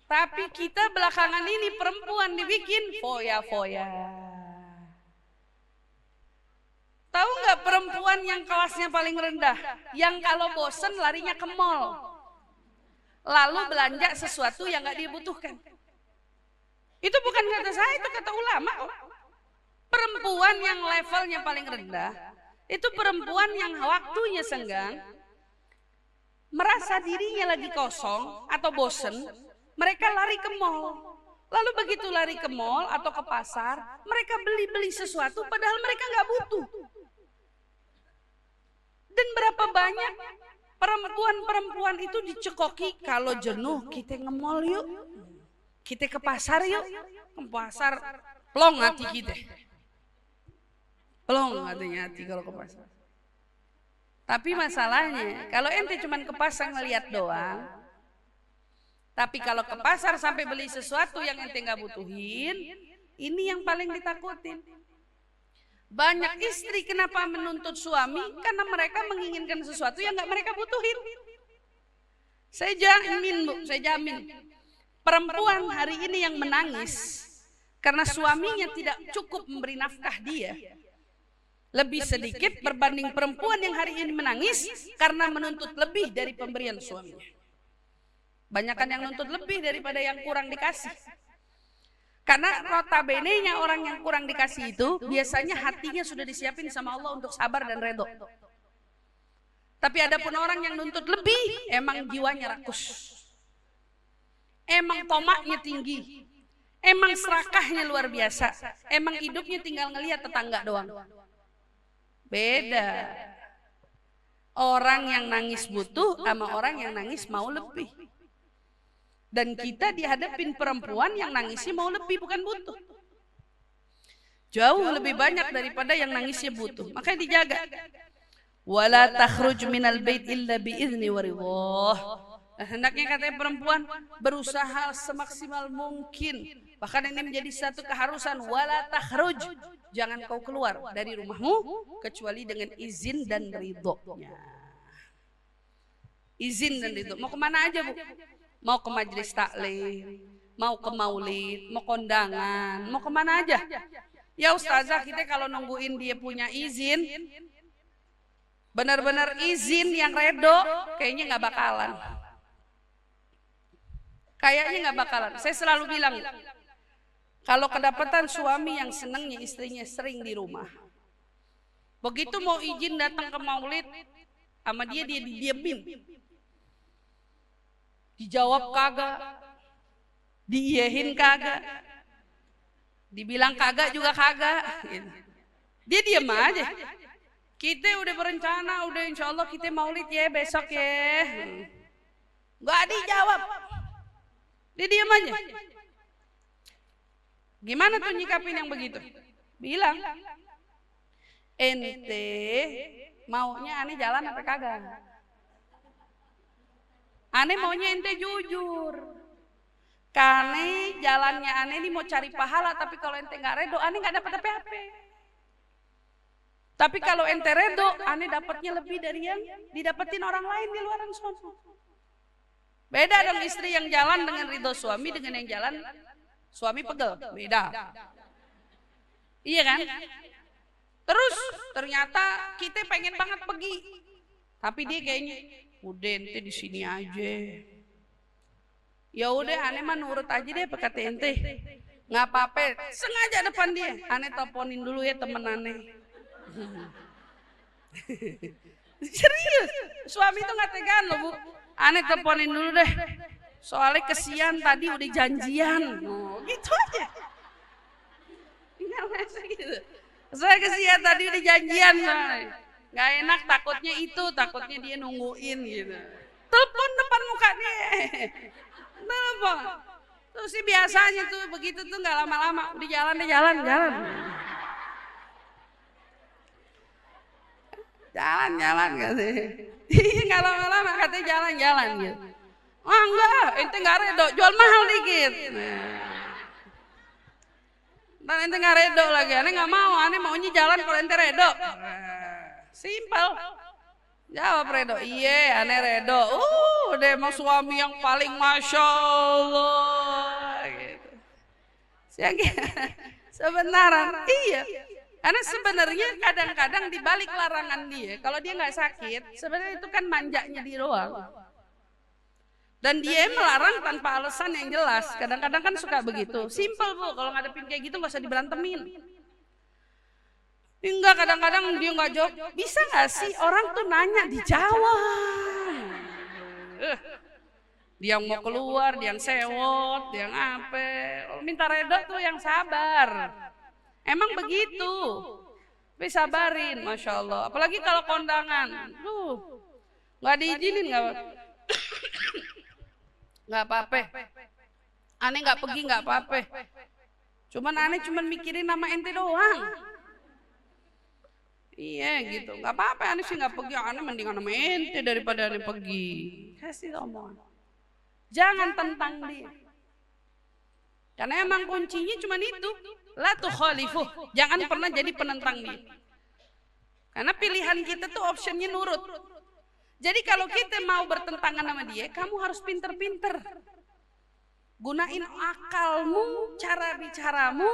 [SPEAKER 1] Tapi kita belakangan ini perempuan dibikin foya-foya. Tahu nggak perempuan yang kelasnya paling rendah? Yang kalau bosen larinya ke mall. Lalu belanja sesuatu yang nggak dibutuhkan. Itu bukan kata saya, itu kata ulama. Perempuan yang levelnya paling rendah, itu perempuan yang waktunya senggang, merasa dirinya lagi kosong atau bosen, mereka lari ke mall. Lalu begitu lari ke mall atau ke pasar, mereka beli-beli sesuatu padahal mereka nggak butuh. Dan berapa banyak perempuan-perempuan itu dicekoki, kalau jenuh kita nge-mall yuk, kita ke pasar yuk, ke pasar plong hati kita. Plong hati kalau ke pasar. Tapi masalahnya, kalau ente cuman ke pasar ngeliat doang, tapi kalau ke pasar sampai beli sesuatu yang ente nggak butuhin, ini yang paling ditakutin. Banyak istri kenapa menuntut suami? Karena mereka menginginkan sesuatu yang nggak mereka butuhin. Saya jamin Bu, saya jamin. Perempuan hari ini yang menangis karena suaminya tidak cukup memberi nafkah dia, lebih sedikit berbanding perempuan yang hari ini menangis karena menuntut lebih dari pemberian suaminya. Banyakan yang nuntut lebih daripada yang kurang dikasih. Karena notabene-nya orang yang kurang dikasih itu biasanya hatinya sudah disiapin sama Allah untuk sabar dan redho. Tapi ada pun orang yang nuntut lebih, emang jiwanya rakus. Emang tomaknya tinggi. Emang serakahnya luar biasa. Emang hidupnya tinggal ngelihat tetangga doang. Beda. Orang yang nangis butuh sama orang yang nangis mau lebih. Dan kita dihadapin perempuan yang nangisnya mau lebih bukan butuh. Jauh lebih banyak daripada yang nangisnya butuh. Makanya dijaga. Wala takhruj minal bait illa biizni wa ridhah. Hendaknya katanya perempuan berusaha semaksimal mungkin. Bahkan ini menjadi satu keharusan. Wala takhruj. Jangan kau keluar dari rumahmu kecuali dengan izin dan ridhonya. Izin dan ridho. Mau kemana aja Bu? Mau ke majelis taklim, mau ke maulid, mau kondangan, mau kemana aja. Ya ustazah, kita kalau nungguin dia punya izin, benar-benar izin yang redo, kayaknya nggak bakalan. Kayaknya nggak bakalan. Saya selalu bilang, kalau kedapatan suami yang senangnya istrinya sering di rumah, begitu mau izin datang ke maulid, sama dia didiemin. Dijawab kagak, diiyahin kagak, dibilang kagak juga kagak. Dia diem aja. Kita udah berencana, udah insya Allah kita maulid ya besok ya. Gak dijawab. Dia diem aja. Gimana tuh nyikapin yang begitu? Bilang, ente maunya aneh jalan apa kagak? Aneh maunya ente jujur. Karena jalannya aneh ini mau cari pahala, tapi kalau ente nggak redo, aneh nggak dapat apa-apa. Tapi kalau ente redo, aneh dapatnya lebih dari yang didapetin orang lain di luar sana. Beda dong istri yang jalan dengan ridho suami dengan yang jalan suami pegel. Beda. Iya kan? Terus ternyata kita pengen banget pergi, tapi dia kayaknya udah ente di sini aja. Ya udah aneh mah nurut aja deh kata ente. Nggak apa-apa. Sengaja depan dia. Aneh teleponin dulu ya temen aneh. Serius. Suami tuh nggak tegaan loh Bu. Aneh teleponin dulu deh. Soalnya kesian tadi udah janjian. Oh, gitu aja. Tinggal masa gitu. Saya kesian tadi udah janjian soalnya. Gak enak takutnya itu, takutnya dia nungguin gitu. Telepon depan muka dia. Telepon. Terus sih biasanya tuh begitu tuh gak lama-lama. Udah jalan. Jalan katanya. Iya gak lama-lama katanya jalan gitu. Ah enggak, ente nggak redo, jual mahal dikit. Dan ente nggak redo lagi, aneh nggak mau, aneh maunya jalan kalau ente redo. Simpel. Jawab redo, iya aneh redo. Udah emang suami yang paling masya Allah. Gitu. Sebenarnya, iya. Karena sebenarnya kadang-kadang di balik larangan dia, kalau dia nggak sakit, sebenarnya itu kan manjanya dia doang. Dan dia melarang tanpa alasan yang jelas. Kadang-kadang kan suka begitu. Simple bu, kalau ngadepin kayak gitu nggak usah diberantemin. Enggak, kadang-kadang dia nggak jawab. Bisa nggak sih orang tuh nanya dijawab? Dia yang mau keluar, dia yang sewot, dia yang apa? Minta redo tuh yang sabar. Emang begitu. Tapi sabarin, masya Allah. Apalagi kalau kondangan, nggak diizinin nggak apa-apa. Aneh nggak pergi nggak apa-apa. Cuman aneh cuman mikirin nama ente doang. Iya gitu, nggak apa-apa. Aneh sih nggak pergi. Aneh mendingan nama ente daripada aneh pergi. Kasih omongan. Jangan tentang dia. Karena emang kuncinya cuma itu. La tukhalifuh. Jangan pernah jadi penentang dia. Karena pilihan kita tuh optionnya nurut. Jadi kalau kita mau bertentangan sama dia, kamu harus pinter-pinter. Gunain akalmu, cara bicaramu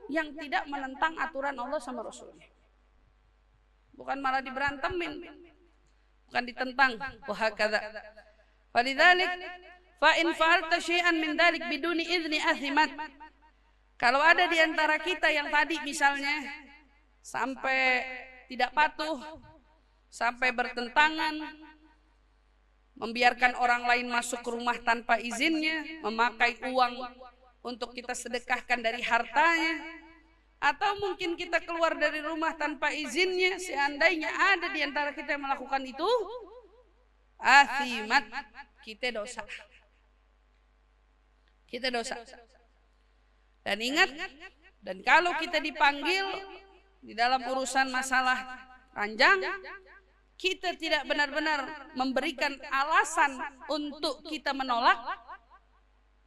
[SPEAKER 1] yang tidak menentang aturan Allah sama Rasulnya. Bukan malah diberantemin. Bukan ditentang. Wahakadha. Falidzalik fa in fa'alta syai'an min dzalik biduni idzni athimat. Kalau ada di antara kita yang tadi misalnya sampai tidak patuh, sampai bertentangan, membiarkan orang lain masuk ke rumah tanpa izinnya, memakai uang untuk kita sedekahkan dari hartanya, atau mungkin kita keluar dari rumah tanpa izinnya, seandainya ada di antara kita yang melakukan itu, athimat, kita dosa. Kita dosa. Dan ingat, dan kalau kita dipanggil di dalam urusan masalah ranjang, kita tidak benar-benar memberikan alasan untuk kita menolak,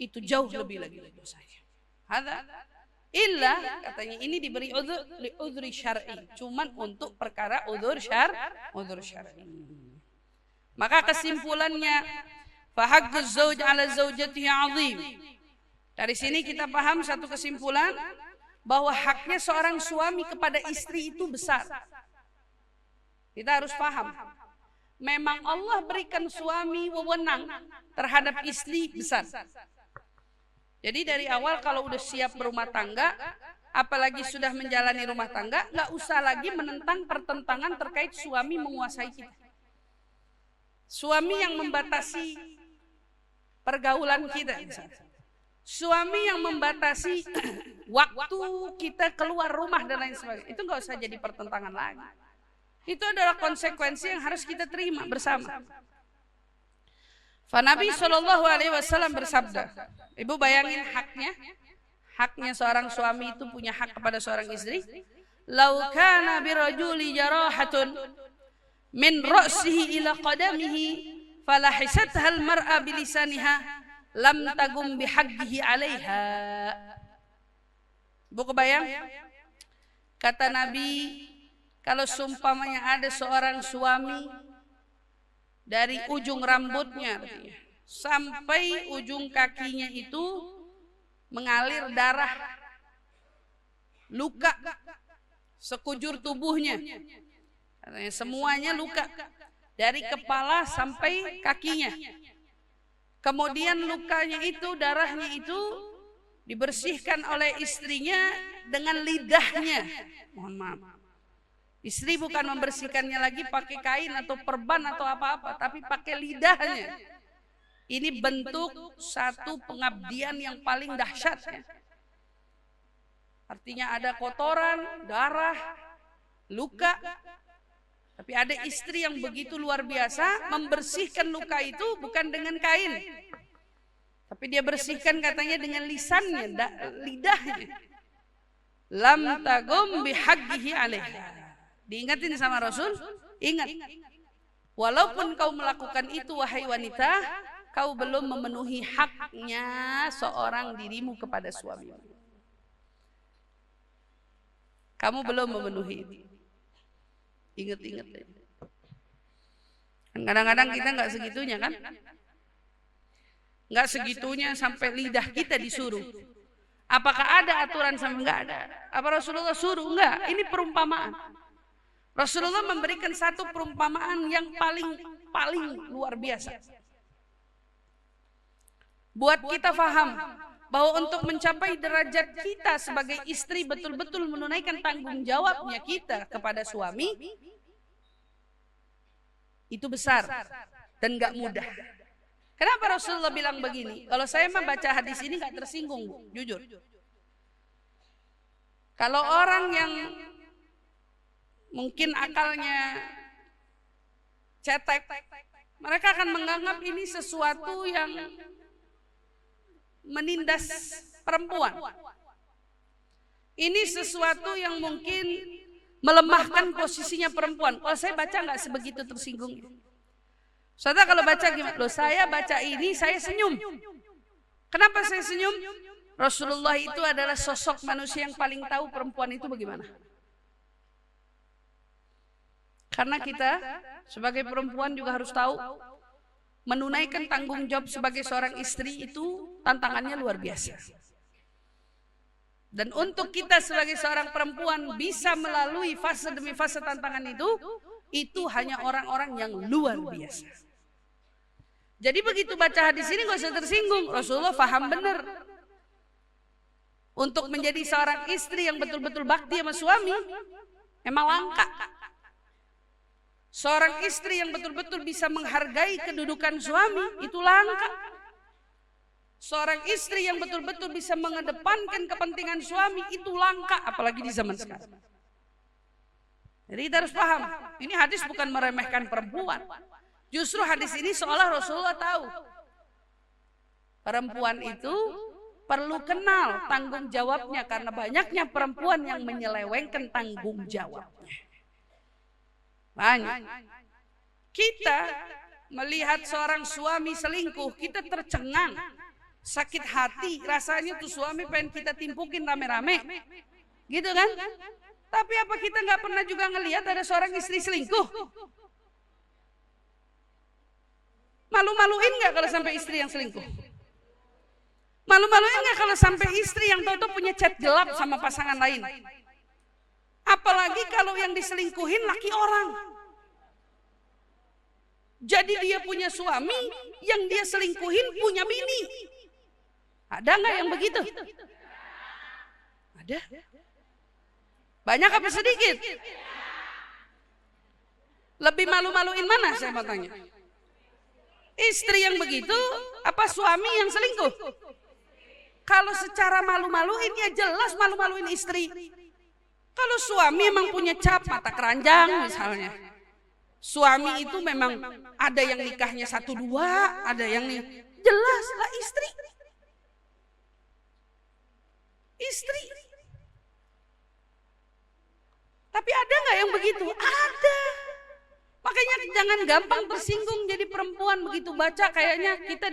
[SPEAKER 1] itu jauh lebih lagi dosanya. Hadza illa, katanya ini diberi udhri syar'i, cuman untuk perkara udhur syar'i. Maka kesimpulannya, fa haqquz zauj 'ala zaujatihi 'azim. Dari sini kita paham satu kesimpulan, bahwa haknya seorang suami kepada istri itu besar. Kita harus paham, memang Allah berikan suami wewenang terhadap istri besar. Jadi dari awal kalau udah siap berumah tangga, apalagi sudah menjalani rumah tangga, nggak usah lagi menentang pertentangan terkait suami menguasai kita. Suami yang membatasi pergaulan kita misalnya. Suami yang membatasi waktu kita keluar rumah dan lain sebagainya. Itu nggak usah jadi pertentangan lagi. Itu adalah konsekuensi yang harus kita terima bersama. Nabi SAW bersabda, ibu bayangin haknya seorang suami itu punya hak kepada seorang istri. Lau kana birajuli jarahatun min ra'sihi ila qadamihi falahisatha al-mar'a bilisaniha lam tagum bihaqqihi 'alaiha. Ibu kebayang? Kata Nabi, kalau seumpamanya ada seorang suami dari ujung rambutnya sampai ujung kakinya itu mengalir darah, luka sekujur tubuhnya, semuanya luka dari kepala sampai kakinya. Kemudian lukanya itu, darahnya itu dibersihkan oleh istrinya dengan lidahnya. Mohon maaf, istri bukan membersihkannya lagi pakai kain atau perban atau apa-apa, tapi pakai lidahnya. Ini bentuk satu pengabdian yang paling dahsyat ya. Artinya ada kotoran, darah, luka, tapi ada istri yang begitu luar biasa membersihkan luka itu bukan dengan kain, tapi dia bersihkan katanya dengan lisannya, lidahnya. Lam tagum bihaqqihi 'alaiha. Diingatin sama Rasul, ingat, walaupun kau melakukan itu wahai wanita, kau belum memenuhi haknya seorang dirimu kepada suami. Kamu belum memenuhi itu. Ingat-ingat. Kadang-kadang kita nggak segitunya kan? Nggak segitunya sampai lidah kita disuruh. Apakah ada aturan sama nggak ada? Apa Rasulullah suruh? Enggak, ini perumpamaan. Rasulullah memberikan satu perumpamaan yang paling luar biasa. Buat kita faham bahwa untuk mencapai derajat kita sebagai istri betul-betul menunaikan tanggung jawabnya kita kepada suami, itu besar dan nggak mudah. Kenapa Rasulullah bilang begini? Kalau saya mah baca hadis ini nggak tersinggung, Bu, jujur. Kalau orang yang mungkin akalnya cetek, mereka akan menganggap ini sesuatu yang menindas perempuan. Ini sesuatu yang mungkin melemahkan posisinya perempuan. Kalau saya baca nggak sebegitu tersinggung. Saudara kalau baca gimana? Loh, saya baca ini saya senyum. Kenapa saya senyum? Rasulullah itu adalah sosok manusia yang paling tahu perempuan itu bagaimana. Karena kita sebagai perempuan juga harus tahu menunaikan tanggung jawab sebagai seorang istri itu tantangannya luar biasa. Dan untuk kita sebagai seorang perempuan bisa melalui fase demi fase tantangan itu hanya orang-orang yang luar biasa. Jadi begitu baca hadis ini gak usah tersinggung. Rasulullah paham benar. Untuk menjadi seorang istri yang betul-betul bakti sama suami emang langka. Seorang istri yang betul-betul bisa menghargai kedudukan suami itu langka. Seorang istri yang betul-betul bisa mengedepankan kepentingan suami itu langka, apalagi di zaman sekarang. Jadi kita harus paham, ini hadis bukan meremehkan perempuan. Justru hadis ini seolah Rasulullah tahu perempuan itu perlu kenal tanggung jawabnya, karena banyaknya perempuan yang menyelewengkan tanggung jawabnya. Banyak. Kita melihat seorang suami selingkuh, kita tercengang, sakit hati, rasanya tuh suami pengen kita timpukin rame-rame, gitu kan? Tapi apa kita nggak pernah juga ngelihat ada seorang istri selingkuh? Malu-maluin nggak kalau sampai istri yang selingkuh? Malu-maluin nggak kalau sampai istri yang tahu-tahu punya chat gelap sama pasangan lain? Apalagi kalau yang diselingkuhin laki orang. Jadi dia punya suami, yang dia selingkuhin punya bini. Ada nggak yang begitu? Ada. Banyak apa sedikit? Lebih malu-maluin mana saya mau tanya? Istri yang begitu apa suami yang selingkuh? Kalau secara malu-maluin ya jelas malu-maluin istri. Kalau suami memang punya cap mata keranjang misalnya. Suami itu memang ada yang nikahnya 1-2, ada yang jelas lah istri. Istri. Tapi ada nggak yang begitu? Ada. Makanya jangan gampang tersinggung jadi perempuan, begitu baca kayaknya kita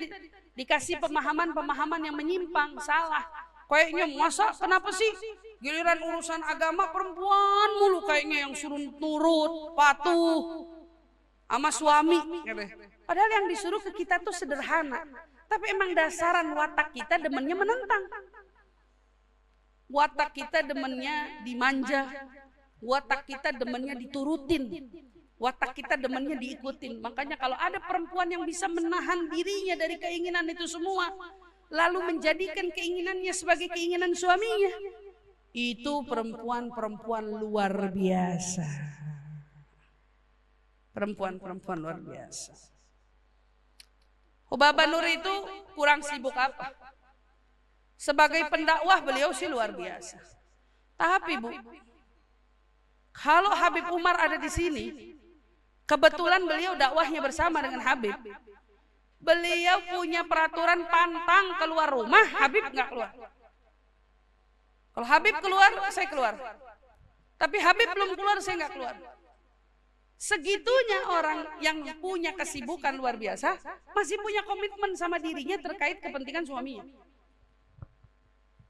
[SPEAKER 1] dikasih pemahaman-pemahaman yang menyimpang, salah. Kayaknya masa kenapa sih giliran urusan agama perempuan mulu kayaknya yang suruh nurut, patuh sama suami. Padahal yang disuruh ke kita tuh sederhana. Tapi emang dasaran watak kita demennya menentang. Watak kita demennya dimanja. Watak kita demennya diturutin. Watak kita demennya diikutin. Makanya kalau ada perempuan yang bisa menahan dirinya dari keinginan itu semua, lalu menjadikan keinginannya sebagai keinginan suaminya, itu perempuan-perempuan luar biasa. Perempuan-perempuan luar biasa. Hubaba Nur itu kurang sibuk apa? Sebagai pendakwah beliau sih luar biasa. Tapi Bu, kalau Habib Umar ada di sini, kebetulan beliau dakwahnya bersama dengan Habib. Beliau punya peraturan pantang keluar rumah, Habib nggak keluar. Kalau Habib keluar, saya keluar. Tapi Habib belum keluar, saya nggak keluar. Segitunya orang yang punya kesibukan luar biasa masih punya komitmen sama dirinya terkait kepentingan suaminya.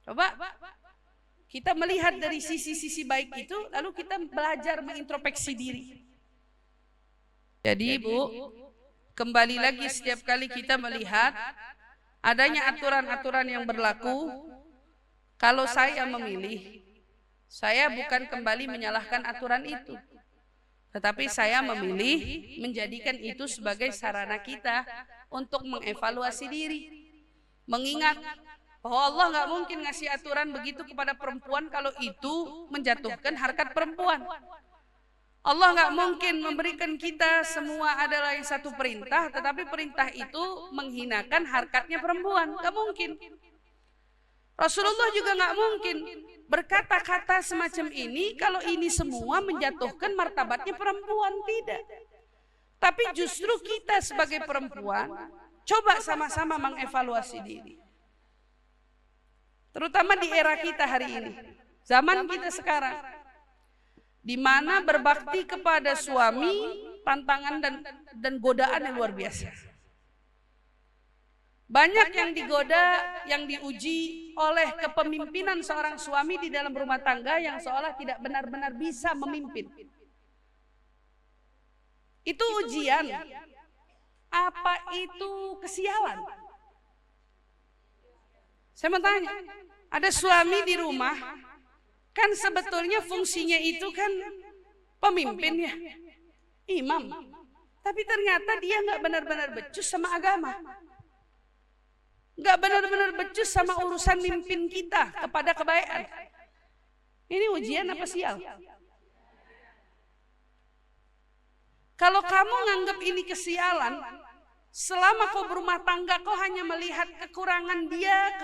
[SPEAKER 1] Coba kita melihat dari sisi-sisi baik itu, lalu kita belajar mengintrospeksi diri. Jadi Bu, kembali lagi setiap kali kita melihat adanya aturan-aturan yang berlaku, kalau saya memilih, saya bukan kembali menyalahkan aturan itu, tetapi saya memilih menjadikan itu sebagai sarana kita untuk mengevaluasi diri. Mengingat bahwa Allah nggak mungkin ngasih aturan begitu kepada perempuan kalau itu menjatuhkan harkat perempuan. Allah nggak mungkin memberikan kita semua adalah yang satu perintah, tetapi perintah itu menghinakan harkatnya perempuan. Nggak mungkin. Rasulullah juga nggak mungkin berkata-kata semacam ini kalau ini semua menjatuhkan martabatnya perempuan, tidak. Tapi justru kita sebagai perempuan coba sama-sama mengevaluasi diri. Terutama di era kita hari ini, zaman kita sekarang, di mana berbakti kepada suami tantangan dan godaan yang luar biasa. Banyak yang digoda, yang diuji oleh kepemimpinan seorang suami di dalam rumah tangga yang seolah tidak benar-benar bisa memimpin. Itu ujian. Apa itu kesialan? Saya mau tanya, ada suami di rumah, kan sebetulnya fungsinya itu kan pemimpin ya, imam. Tapi ternyata dia nggak benar-benar becus sama agama. Nggak benar-benar becus sama urusan mimpin kita kepada kebaikan. Ini ujian apa sial? Kalau kamu nganggap ini kesialan, selama kau berumah tangga kau hanya melihat kekurangan dia.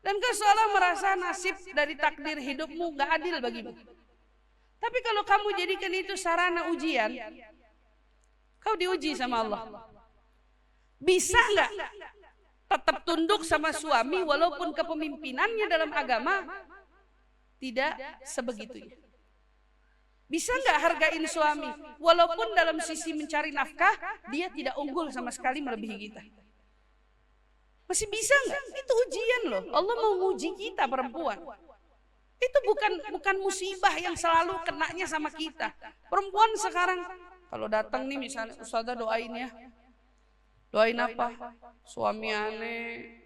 [SPEAKER 1] Dan kau seolah merasa nasib dari takdir hidupmu nggak adil bagimu. Tapi kalau kamu jadikan itu sarana ujian, kau diuji sama Allah. Bisa nggak tetap tunduk sama suami walaupun kepemimpinannya dalam agama tidak sebegitunya? Bisa nggak hargain suami walaupun dalam sisi mencari nafkah dia tidak unggul sama sekali melebihi kita? Masih bisa nggak? Itu ujian loh. Allah mau nguji kita perempuan. Itu bukan musibah yang selalu kenanya sama kita. Perempuan sekarang kalau datang nih misalnya, Ustazah doain ya. Doain apa? Suami aneh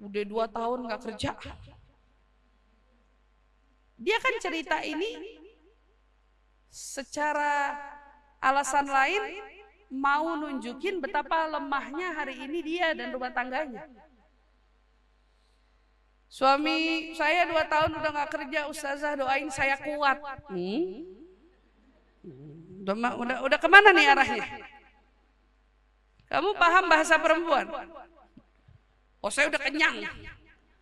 [SPEAKER 1] udah 2 tahun gak kerja. Dia kan cerita ini secara alasan lain mau nunjukin betapa lemahnya hari ini dia dan rumah tangganya. Suami saya 2 tahun udah gak kerja, Ustazah doain saya kuat. Udah kemana nih arahnya? Kamu paham bahasa perempuan? Oh saya udah kenyang.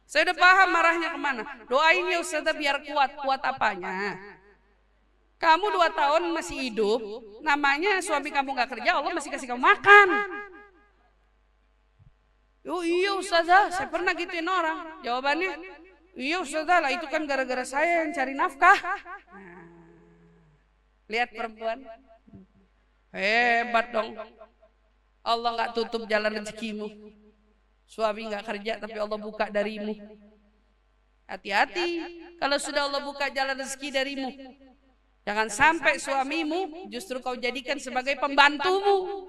[SPEAKER 1] Saya udah paham arahnya kemana. Doain ya Ustazah biar kuat. Kuat apanya? Kamu 2 tahun masih hidup, namanya suami kamu gak kerja, Allah masih kasih kamu makan. Oh iya Ustazah, saya pernah gituin orang. Jawabannya, iya Ustazah lah itu kan gara-gara saya yang cari nafkah. Lihat perempuan, hebat dong. Allah nggak tutup jalan rezekimu. Suami nggak kerja tapi Allah buka darimu. Hati-hati kalau sudah Allah buka jalan rezeki darimu. Jangan sampai suamimu justru kau jadikan sebagai pembantumu.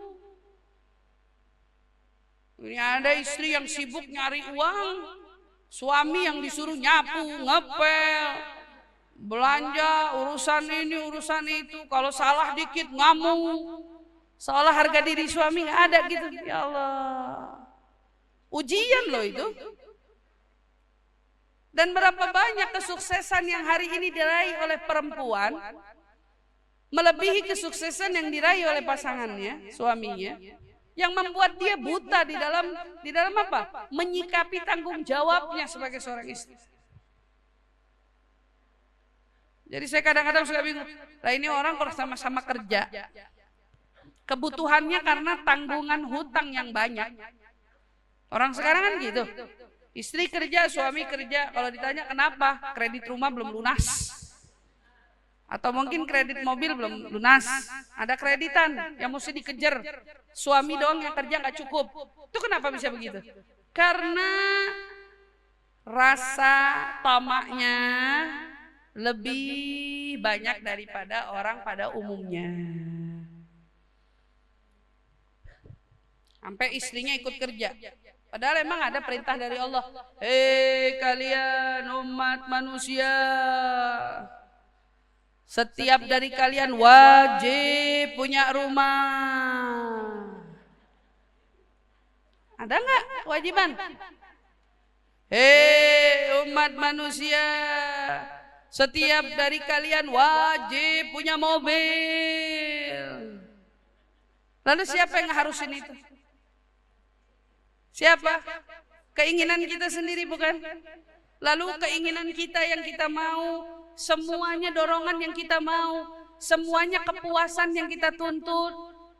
[SPEAKER 1] Ini ada istri yang sibuk nyari uang, suami yang disuruh nyapu, ngepel, belanja, urusan ini, urusan itu. Kalau salah dikit ngamuk. Seolah harga diri suami nggak ada gitu. Ya Allah, ujian loh itu. Dan berapa banyak kesuksesan yang hari ini diraih oleh perempuan melebihi kesuksesan yang diraih oleh pasangannya, suaminya, yang membuat dia buta di dalam apa? Menyikapi tanggung jawabnya sebagai seorang istri. Jadi saya kadang-kadang suka bingung. Lah ini orang kalau sama-sama kerja, kebutuhannya karena tanggungan hutang yang banyak. Orang sekarang kan gitu. Istri kerja, suami kerja. Kalau ditanya kenapa? Kredit rumah belum lunas. Atau mungkin kredit mobil belum lunas, ada kreditan yang mesti dikejar, suami doang yang kerja nggak cukup. Itu kenapa bisa begitu? Karena rasa tamaknya lebih banyak daripada orang pada umumnya. Sampai istrinya ikut kerja. Padahal emang ada perintah dari Allah. Hei kalian umat manusia, setiap dari kalian wajib punya rumah. Ada nggak kewajiban? Hei umat manusia, setiap dari kalian wajib punya mobil. Lalu siapa yang harusin itu? Siapa? Keinginan kita sendiri bukan? Lalu keinginan kita yang kita mau, semuanya dorongan yang kita mau, semuanya kepuasan yang kita tuntut.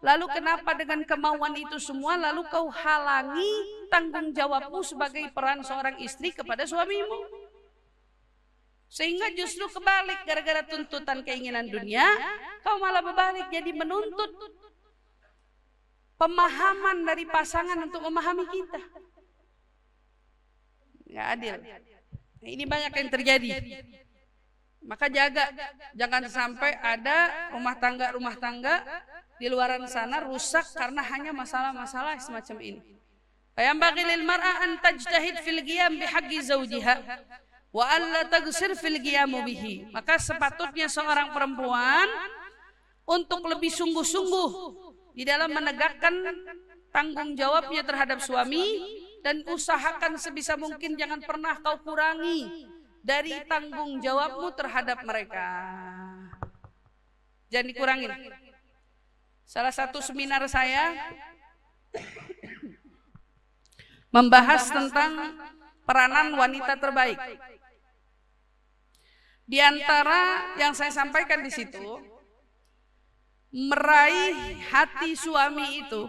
[SPEAKER 1] Lalu kenapa dengan kemauan itu semua lalu kau halangi tanggung jawabmu sebagai peran seorang istri kepada suamimu? Sehingga justru kebalik, gara-gara tuntutan keinginan dunia, kau malah berbalik jadi menuntut pemahaman dari pasangan untuk memahami kita. Nggak adil. Nah, ini banyak yang terjadi. Maka jaga, jangan sampai ada rumah tangga di luaran sana rusak karena hanya masalah-masalah semacam ini. Fayambaghi lil mar'a an tajtahid fil qiyam bihaqqi zawjiha wa alla taghsir fil qiyam bihi. Maka sepatutnya seorang perempuan untuk lebih sungguh-sungguh di dalam menegakkan tanggung jawabnya terhadap suami, dan usahakan sebisa mungkin jangan pernah kau kurangi dari tanggung jawabmu terhadap mereka. Jangan dikurangin. Salah satu seminar saya membahas tentang peranan wanita terbaik. Di antara yang saya sampaikan di situ, meraih hati suami itu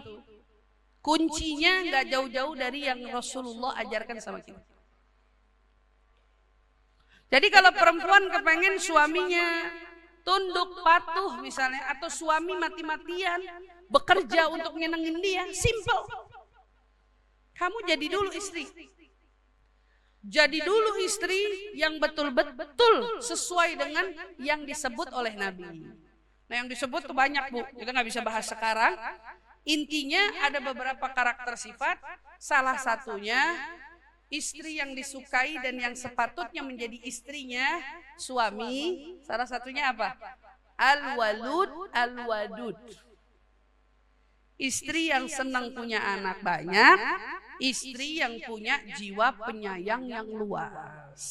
[SPEAKER 1] kuncinya nggak jauh-jauh dari yang Rasulullah ajarkan sama kita. Jadi kalau perempuan kepengen suaminya tunduk patuh misalnya, atau suami mati-matian bekerja untuk nyenengin dia, simple. Kamu jadi dulu istri. Jadi dulu istri yang betul-betul sesuai dengan yang disebut oleh Nabi. Nah yang disebut tuh banyak Bu, kita nggak bisa bahas sekarang. Intinya ada beberapa karakter sifat, salah satunya istri yang disukai dan yang sepatutnya menjadi istrinya suami, salah satunya apa? Al-walud, al-wadud. Istri yang senang punya anak banyak, istri yang punya jiwa penyayang yang luas.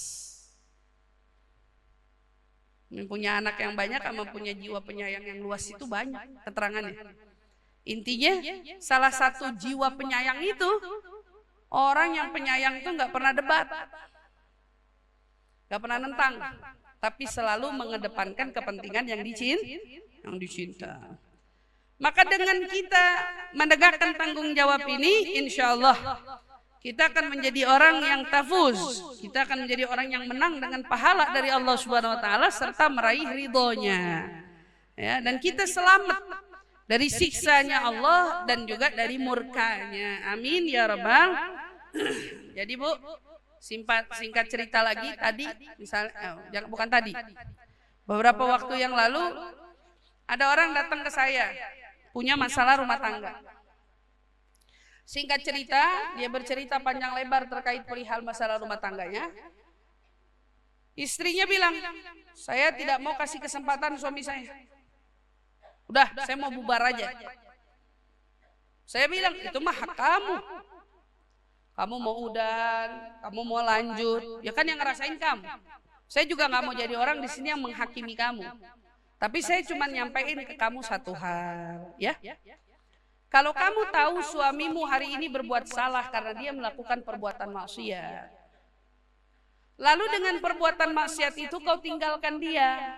[SPEAKER 1] Punya anak yang banyak sama punya jiwa penyayang yang luas itu banyak keterangannya. Intinya salah satu jiwa penyayang itu, orang yang penyayang itu nggak pernah debat, nggak pernah nentang, tapi selalu mengedepankan kepentingan yang dicinta. Maka dengan kita menegakkan tanggung jawab ini, insya Allah kita akan menjadi orang yang tafuz. Kita akan menjadi orang yang menang dengan pahala dari Allah Subhanahu wa taala serta meraih ridhonya. Ya, dan kita selamat dari siksanya Allah dan juga dari murkanya. Amin ya rabbal. Jadi Bu, singkat cerita lagi tadi, misalnya bukan tadi. Beberapa waktu yang lalu ada orang datang ke saya punya masalah rumah tangga. Singkat cerita, dia bercerita panjang lebar terkait perihal masalah rumah tangganya. Istrinya bilang, saya tidak mau kasih kesempatan suami saya. Udah, saya mau bubar aja. Saya bilang, itu mah hak kamu. Kamu mau udan, kamu mau lanjut, ya kan yang ngerasain kamu. Saya juga nggak mau jadi orang di sini yang menghakimi kamu. Tapi saya cuma nyampein ke kamu satu hal, ya. Kalau kamu tahu suamimu hari ini berbuat salah karena dia melakukan perbuatan maksiat, lalu dengan perbuatan maksiat itu kau tinggalkan dia,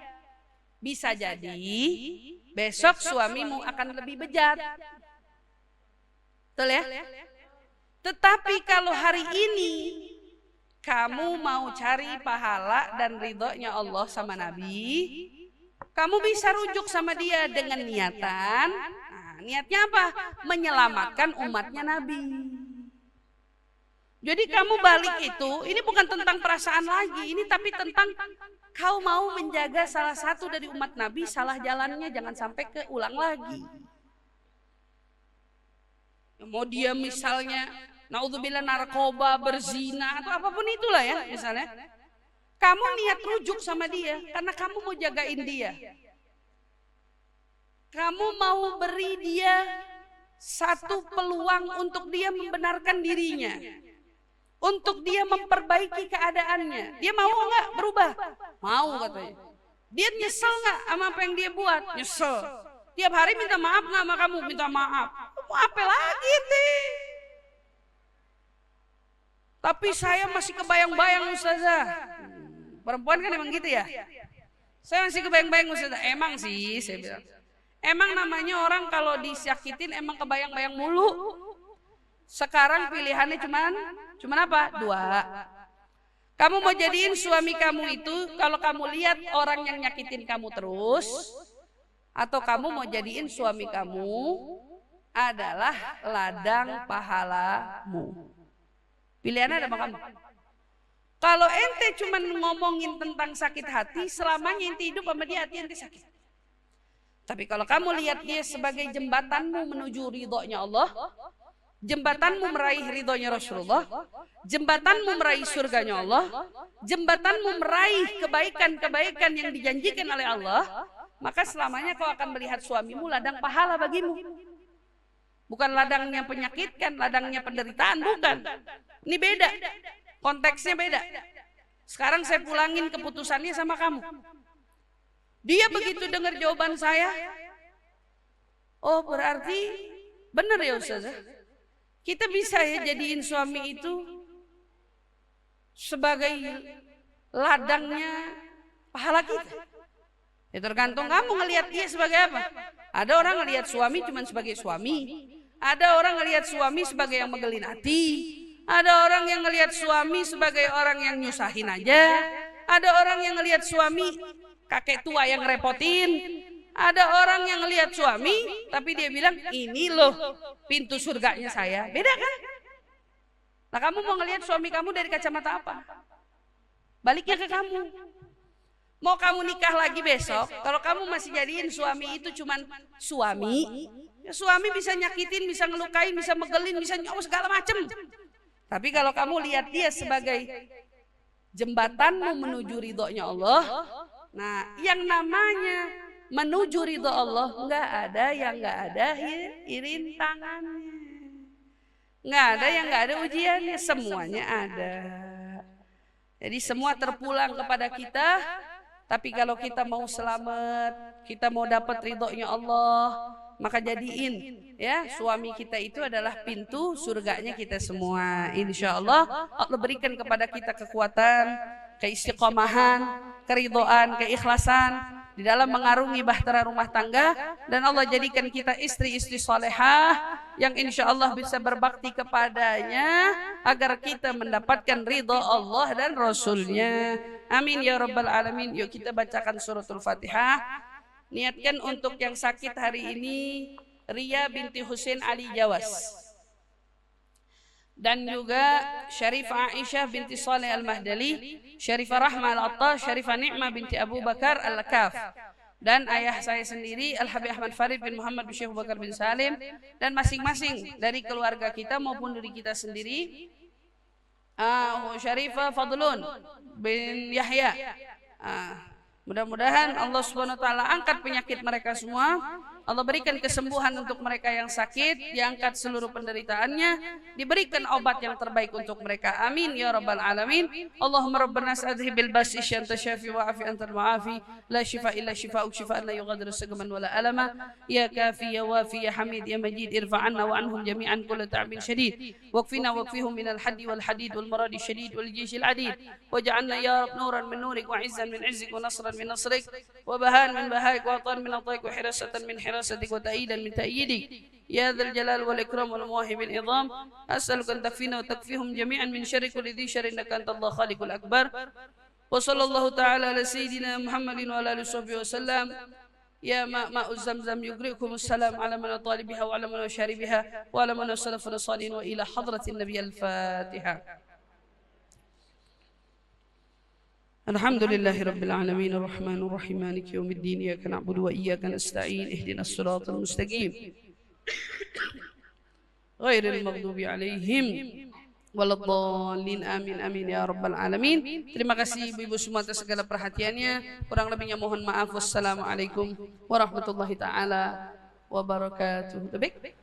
[SPEAKER 1] bisa jadi besok suamimu akan lebih bejat. Betul ya? Tetapi kalau hari ini kamu mau cari pahala dan ridhonya Allah sama Nabi, Kamu bisa rujuk sama dia dengan niatan. Nah, niatnya apa? Menyelamatkan umatnya Nabi. Jadi kamu balik itu, ini bukan tentang perasaan lagi, ini tapi tentang kau mau menjaga salah satu dari umat Nabi, salah jalannya jangan sampai keulang lagi. Mau dia misalnya, naudzubillah narkoba, berzina, atau apapun itulah ya misalnya. Kamu niat rujuk sama dia, karena kamu mau jagain dia. Kamu mau beri dia satu peluang untuk dia membenarkan dirinya. Untuk dia memperbaiki keadaannya. Dia mau nggak berubah? Mau katanya. Dia nyesel nggak sama apa yang dia buat? Nyesel. Tiap hari minta maaf nggak sama kamu? Minta maaf. Mau apa lagi teh? Tapi saya masih kebayang-bayang Ustazah. Perempuan kan emang gitu ya? Saya masih kebayang-bayang Ustazah. Emang sih saya bilang. Emang namanya orang kalau disakitin emang kebayang-bayang mulu. Sekarang pilihannya cuman apa? Dua. Kamu mau jadiin suami kamu itu kalau kamu lihat orang yang nyakitin kamu terus, atau kamu mau jadiin suami kamu adalah ladang pahalamu. Pilihannya ada sama kamu. Kalau ente cuman ngomongin tentang sakit hati, selamanya ente hidup sama dia hati ente sakit. Tapi kalau kamu lihat dia sebagai jembatanmu menuju ridhonya Allah, jembatanmu meraih ridhonya Rasulullah, jembatanmu meraih surganya Allah, jembatanmu meraih kebaikan-kebaikan yang dijanjikan oleh Allah, maka selamanya kau akan melihat suamimu ladang pahala bagimu. Bukan ladangnya penyakitkan, ladangnya penderitaan, bukan. Ini beda, konteksnya beda. Sekarang saya pulangin keputusannya sama kamu. Dia begitu dengar jawaban saya, oh berarti benar ya Ustazah. Kita bisa ya jadiin suami itu sebagai ladangnya pahala kita. Ya tergantung kamu ngelihat dia sebagai apa. Ada orang ngelihat suami cuma sebagai suami. Ada orang ngelihat suami sebagai yang megelin hati. Ada orang yang ngelihat suami sebagai orang yang nyusahin aja. Ada orang yang ngelihat suami kakek tua yang repotin. Ada orang yang ngelihat suami tapi dia bilang ini loh pintu surganya saya. Beda kan? Nah kamu mau ngelihat suami kamu dari kacamata apa? Baliknya ke kamu. Mau kamu nikah lagi besok, kalau kamu masih jadiin suami itu cuman suami, ya suami bisa nyakitin, bisa ngelukain, bisa megelin, bisa nyawa segala macem. Tapi kalau kamu lihat dia sebagai jembatanmu menuju ridhonya Allah, nah yang namanya menuju ridho Allah nggak ada yang nggak ada rintangannya, nggak ada yang nggak ada ujiannya, semuanya ada. Jadi semua terpulang kepada kita. Tapi kalau kita mau selamat, kita mau dapat ridhonya Allah, maka jadiin ya suami kita itu adalah pintu surganya kita semua. Insya Allah Allah berikan kepada kita kekuatan, keistiqomahan, keridhaan, keikhlasan di dalam mengarungi bahtera rumah tangga, dan Allah jadikan kita istri-istri salehah yang insya Allah bisa berbakti kepadanya agar kita mendapatkan ridho Allah dan Rasulnya. Amin ya rabbal alamin. Yuk kita bacakan suratul Fatihah. Niatkan untuk yang sakit hari ini Ria binti Husain Ali Jawas, dan juga Syarifah Aisyah binti Saleh Al-Mahdali, Syarifah Rahma Al-Attas, Syarifah Ni'mah binti Abu Bakar Al-Kaf, dan ayah saya sendiri Al-Habib Ahmad Farid bin Muhammad bin Syekh Bakar bin Salim, dan masing-masing dari keluarga kita maupun dari kita sendiri. Syarifah Fadlun bin Yahya, mudah-mudahan Allah Subhanahu wa taala angkat penyakit mereka semua. Allah berikan kesembuhan untuk mereka yang sakit, diangkat seluruh penderitaannya, diberikan obat yang terbaik untuk mereka. Amin ya rabbal alamin. Allahumma rabbana adhibil bas anta syafi wa afi antal muafi, la shifa illa shifa'uk shifaan la yughadiru saqaman wala alama. Ya kafi ya wafi ya hamid ya majid, irfa' anna wa anhum jami'an kulla ta'min syadid, waqfina waqfihum minal haddi wal hadid wal maradi syadid wal jishil adid, waj'alna ya rab nuran min nurik wa izzan min izzik wa nasran min nasrik wa bahan min bahaik wa atan min ataik wa hirasatan min حراستك وتأييدا من تأييدك يا ذا الجلال والإكرام والمواهب العظام. أسألك أن تكفينا وتكفيهم جميعا من شر كل ذي شر إنك أنت الله خالق الأكبر. Wa sallallahu ta'ala ala sayyidina Muhammadin wa ala alihi wasallam. Ya ma'u zamzam yugrikum assalam ala man talibiha wa ala man syaribiha wa ala man salafana salihin wa ila hadratin nabiy al-Fatihah. Alhamdulillahi rabbil alamin arrahmanir rahim maliki yaumiddin iyyaka na'budu wa iyyaka nasta'in ihdinas siratal mustaqim ghairil maghdubi alaihim waladdallin amin amin ya rabbal alamin. Terima kasih ibu-ibu semua atas segala perhatiannya. Kurang lebihnya mohon maaf. Wassalamualaikum warahmatullahi taala wabarakatuh. Baik.